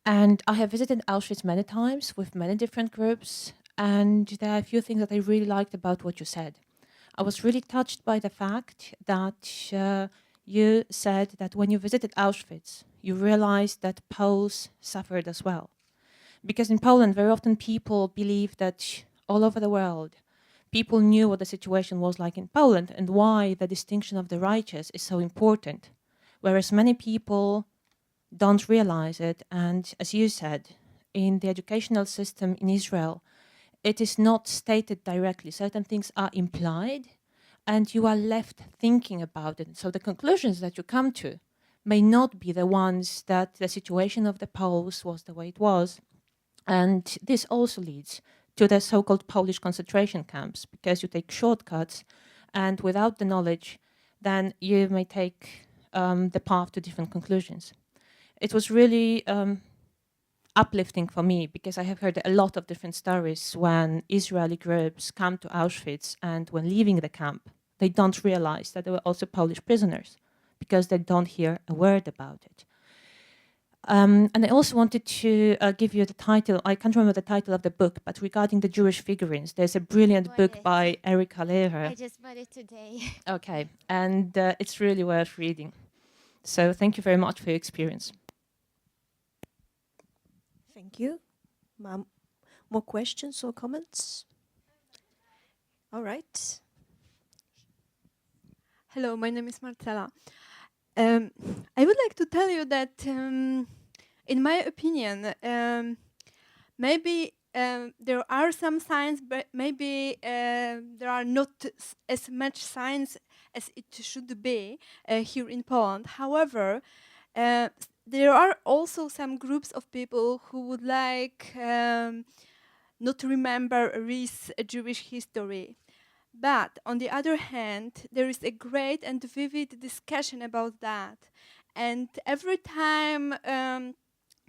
J: And I have visited Auschwitz many times with many different groups, and there are a few things that I really liked about what you said. I was really touched by the fact that you said that when you visited Auschwitz, you realized that Poles suffered as well. Because in Poland, very often people believe that all over the world, people knew what the situation was like in Poland and why the distinction of the righteous is so important. Whereas many people don't realize it. And as you said, in the educational system in Israel, it is not stated directly. Certain things are implied, and you are left thinking about it. So the conclusions that you come to may not be the ones that the situation of the Poles was the way it was. And this also leads to the so-called Polish concentration camps, because you take shortcuts, and without the knowledge, then you may take the path to different conclusions. It was really uplifting for me, because I have heard a lot of different stories when Israeli groups come to Auschwitz, and when leaving the camp, they don't realize that there were also Polish prisoners, because they don't hear a word about it. And I also wanted to give you the title. I can't remember the title of the book, but regarding the Jewish figurines, there's a brilliant book by Erika Lehrer.
B: I just bought it today.
J: Okay, and it's really worth reading. So thank you very much for your experience.
A: Thank you. More questions or comments? All right.
K: Hello, my name is Marcela. I would like to tell you that, in my opinion, maybe there are some signs, but maybe there are not as much signs as it should be here in Poland. However, there are also some groups of people who would like not to remember a Jewish history. But on the other hand, there is a great and vivid discussion about that. And every time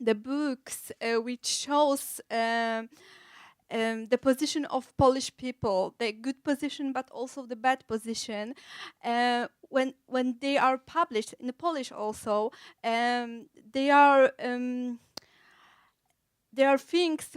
K: the books which shows the position of Polish people, the good position but also the bad position, when they are published in Polish also, they are things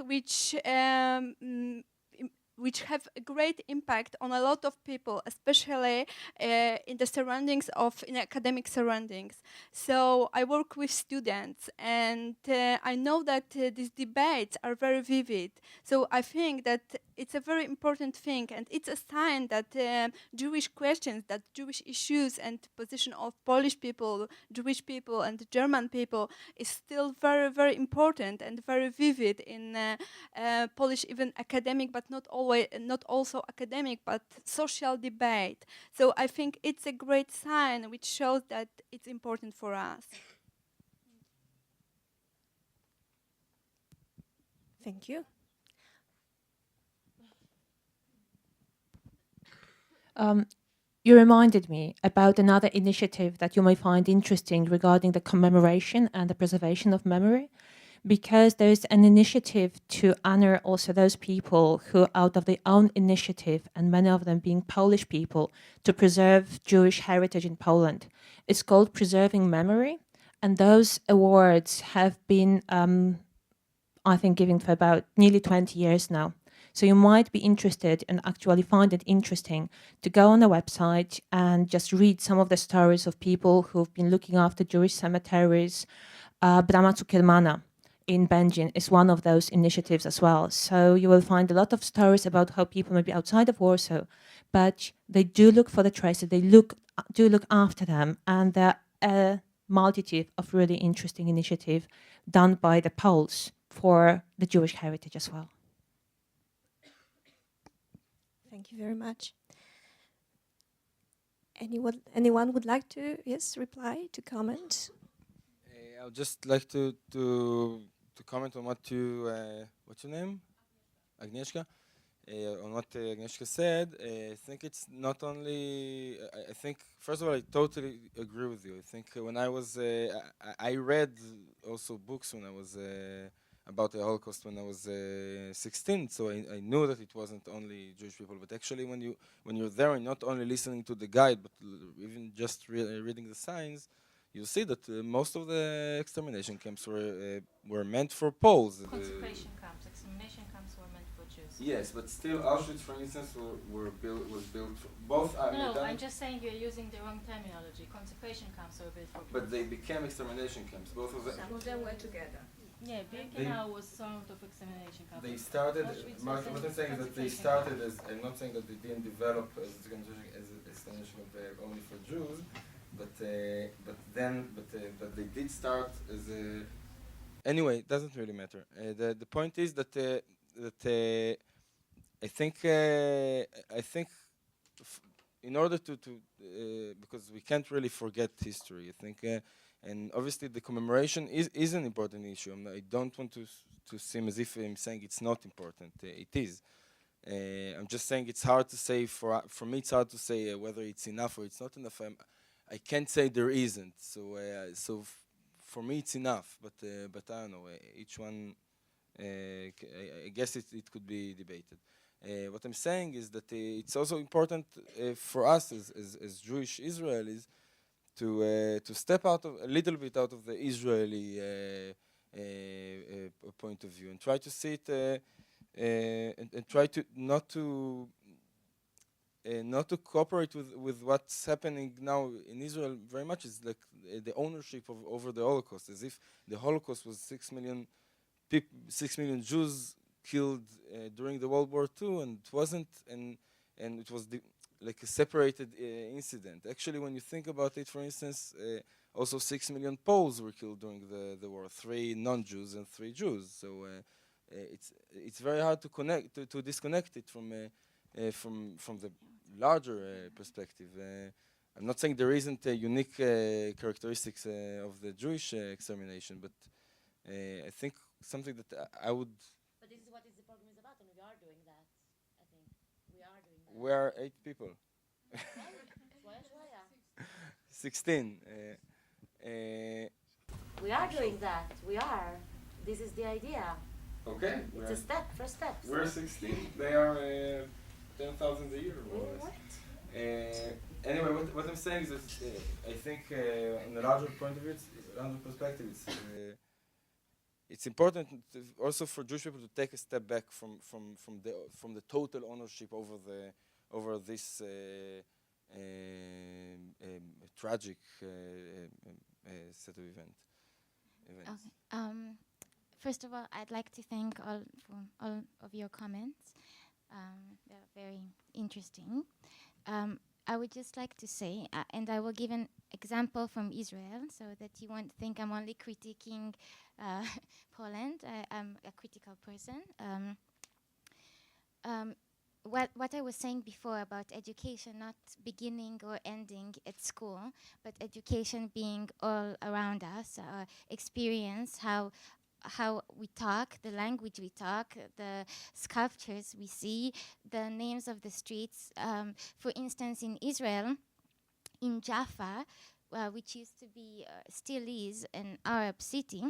K: which have a great impact on a lot of people, especially in the surroundings in academic surroundings. So I work with students, and I know that these debates are very vivid. So I think that it's a very important thing, and it's a sign that Jewish questions, that Jewish issues and position of Polish people, Jewish people, and German people is still very, very important and very vivid in Polish, even academic, but not also academic, but social debate. So I think it's a great sign which shows that it's important for us.
A: Thank you.
J: You reminded me about another initiative that you may find interesting regarding the commemoration and the preservation of memory, because there's an initiative to honor also those people who, out of their own initiative, and many of them being Polish people, to preserve Jewish heritage in Poland. It's called Preserving Memory, and those awards have been, I think, given for about nearly 20 years now. So you might be interested and actually find it interesting to go on the website and just read some of the stories of people who've been looking after Jewish cemeteries. Brama Cukiermana in Będzin is one of those initiatives as well. So you will find a lot of stories about how people may be outside of Warsaw, but they do look for the traces, they do look after them, and there are a multitude of really interesting initiatives done by the Poles for the Jewish heritage as well.
A: Thank you very much. Anyone would like to, reply, to comment?
E: I would just like to comment on what's your name? Agnieszka. On what Agnieszka said. I think it's not only. I think first of all, I totally agree with you. I think when I was, I read also books when I was about the Holocaust when I was 16. So I knew that it wasn't only Jewish people, but actually when you're there and not only listening to the guide, but even just reading the signs, you see that most of the extermination camps were meant for Poles.
F: Concentration camps, extermination camps were meant for Jews.
E: Yes, but still Auschwitz, for instance, was built for both.
F: No, I'm just saying you're using the wrong terminology. Concentration camps were built for Jews.
E: But they became extermination camps. Both of them.
A: Some of them were together.
F: Yeah, Birkenau was sort of extermination camp.
E: They started. What I'm saying is that they started as. I'm not saying that they didn't develop as extermination camp only for Jews, but they did start as a. Anyway, it doesn't really matter. The point is that I think in order to because we can't really forget history. I think. And obviously, the commemoration is an important issue. I don't want to seem as if I'm saying it's not important. It is. I'm just saying it's hard to say. For me, it's hard to say whether it's enough or it's not enough. I can't say there isn't. So for me, it's enough. But I don't know. Each one. I guess it could be debated. What I'm saying is that it's also important for us as Jewish Israelis. To step out of a little bit out of the Israeli point of view and try to see it and try to not to cooperate with what's happening now in Israel very much is like the ownership over the Holocaust, as if the Holocaust was 6 million Jews killed during the World War II, and it wasn't, and it was like a separated incident. Actually, when you think about it, for instance, also 6 million Poles were killed during the war, 3 non-Jews and 3 Jews. So it's very hard to connect to disconnect it from the larger perspective. I'm not saying there isn't a unique characteristics of the Jewish extermination, but I think something that I would.
D: But this is what the program is about, and we are doing that. I think we are doing that.
E: We are 8 people. 16.
D: We are doing that. We are. This is the idea.
E: Okay.
D: It's a step, first step.
E: We're 16. They are 10,000 a year. More or less. Anyway, what I'm saying is that I think, in a larger point of view, larger perspective, it's important also for Jewish people to take a step back from the total ownership over this tragic set of events.
B: Okay. First of all, I'd like to thank all of your comments. They're very interesting. I would just like to say, and I will give an example from Israel so that you won't think I'm only critiquing Poland. I'm a critical person. What I was saying before about education not beginning or ending at school, but education being all around us, experience how we talk, the language we talk, the sculptures we see, the names of the streets. For instance, in Israel, in Jaffa, which used to be, still is, an Arab city,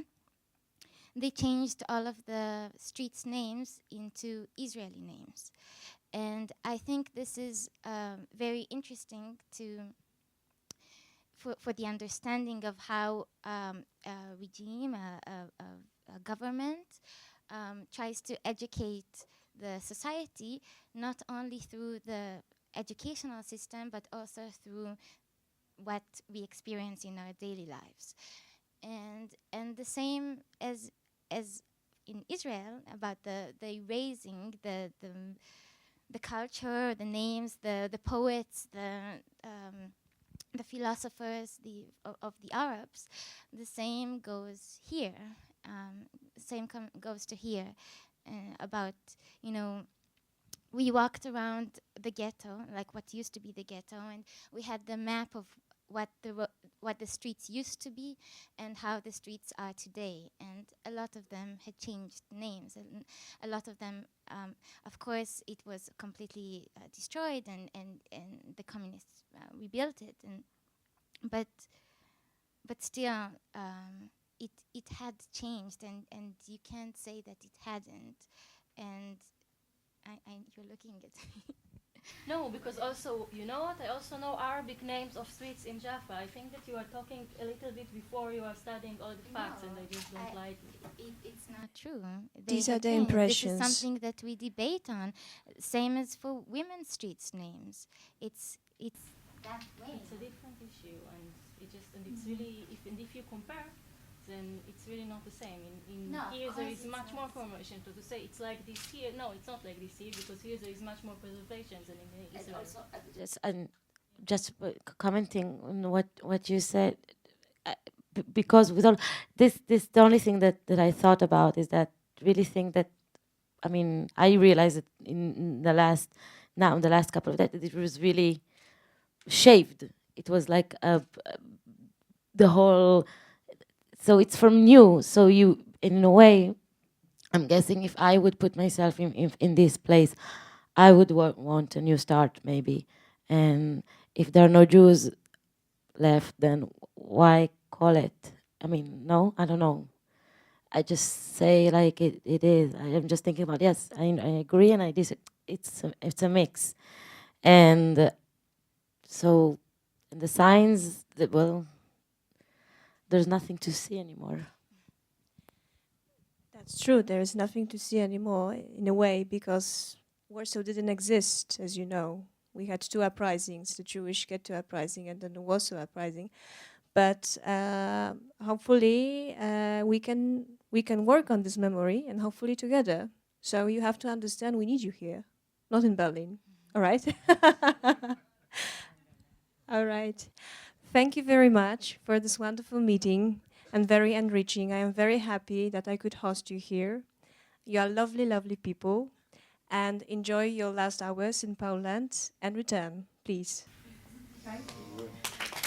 B: they changed all of the streets' names into Israeli names. And I think this is very interesting for the understanding of how a regime, a government, tries to educate the society, not only through the educational system, but also through what we experience in our daily lives. And the same as in Israel, about the erasing the culture, the names, the poets, the philosophers of the Arabs. The same goes here. Goes to here about, we walked around the ghetto, like what used to be the ghetto, and we had the map of what the streets used to be and how the streets are today. And a lot of them had changed names. And a lot of them, of course, it was completely destroyed, and the communists rebuilt it. But still, it had changed, and you can't say that it hadn't. And you're looking at me.
F: No, because also, you know what? I also know Arabic names of streets in Jaffa. I think that you are talking a little bit before you are studying all the facts, and I just don't like it.
B: It's not true.
A: These are the
B: This
A: impressions.
B: is something that we debate on. Same as for women's streets' names. It's that way.
F: It's a different issue, and it's really, if you compare, then it's really not the same.
B: No,
F: here there is much more
B: not.
F: commemoration. To say it's like this here, no, it's not like this here, because here there is much more preservation than in Israel.
D: Just commenting on what you said, because with all this, the only thing that I thought about is that really think that, I mean, I realized it in the last couple of days, that it was really shaved. It was like the whole. So it's from new. So you, in a way, I'm guessing if I would put myself in this place, I would want a new start, maybe. And if there are no Jews left, then why call it? I mean, no, I don't know. I just say like it is. I am just thinking about, yes, I agree and I disagree. It's a mix. And so in the signs, there's nothing to see anymore.
A: That's true. There is nothing to see anymore, in a way, because Warsaw didn't exist, as you know. We had 2 uprisings, the Jewish Ghetto uprising and then the Warsaw uprising. But hopefully we can work on this memory, and hopefully together. So you have to understand we need you here, not in Berlin. All right? right. Thank you very much for this wonderful meeting and very enriching. I am very happy that I could host you here. You are lovely, lovely people. And enjoy your last hours in Poland and return, please. Thank you.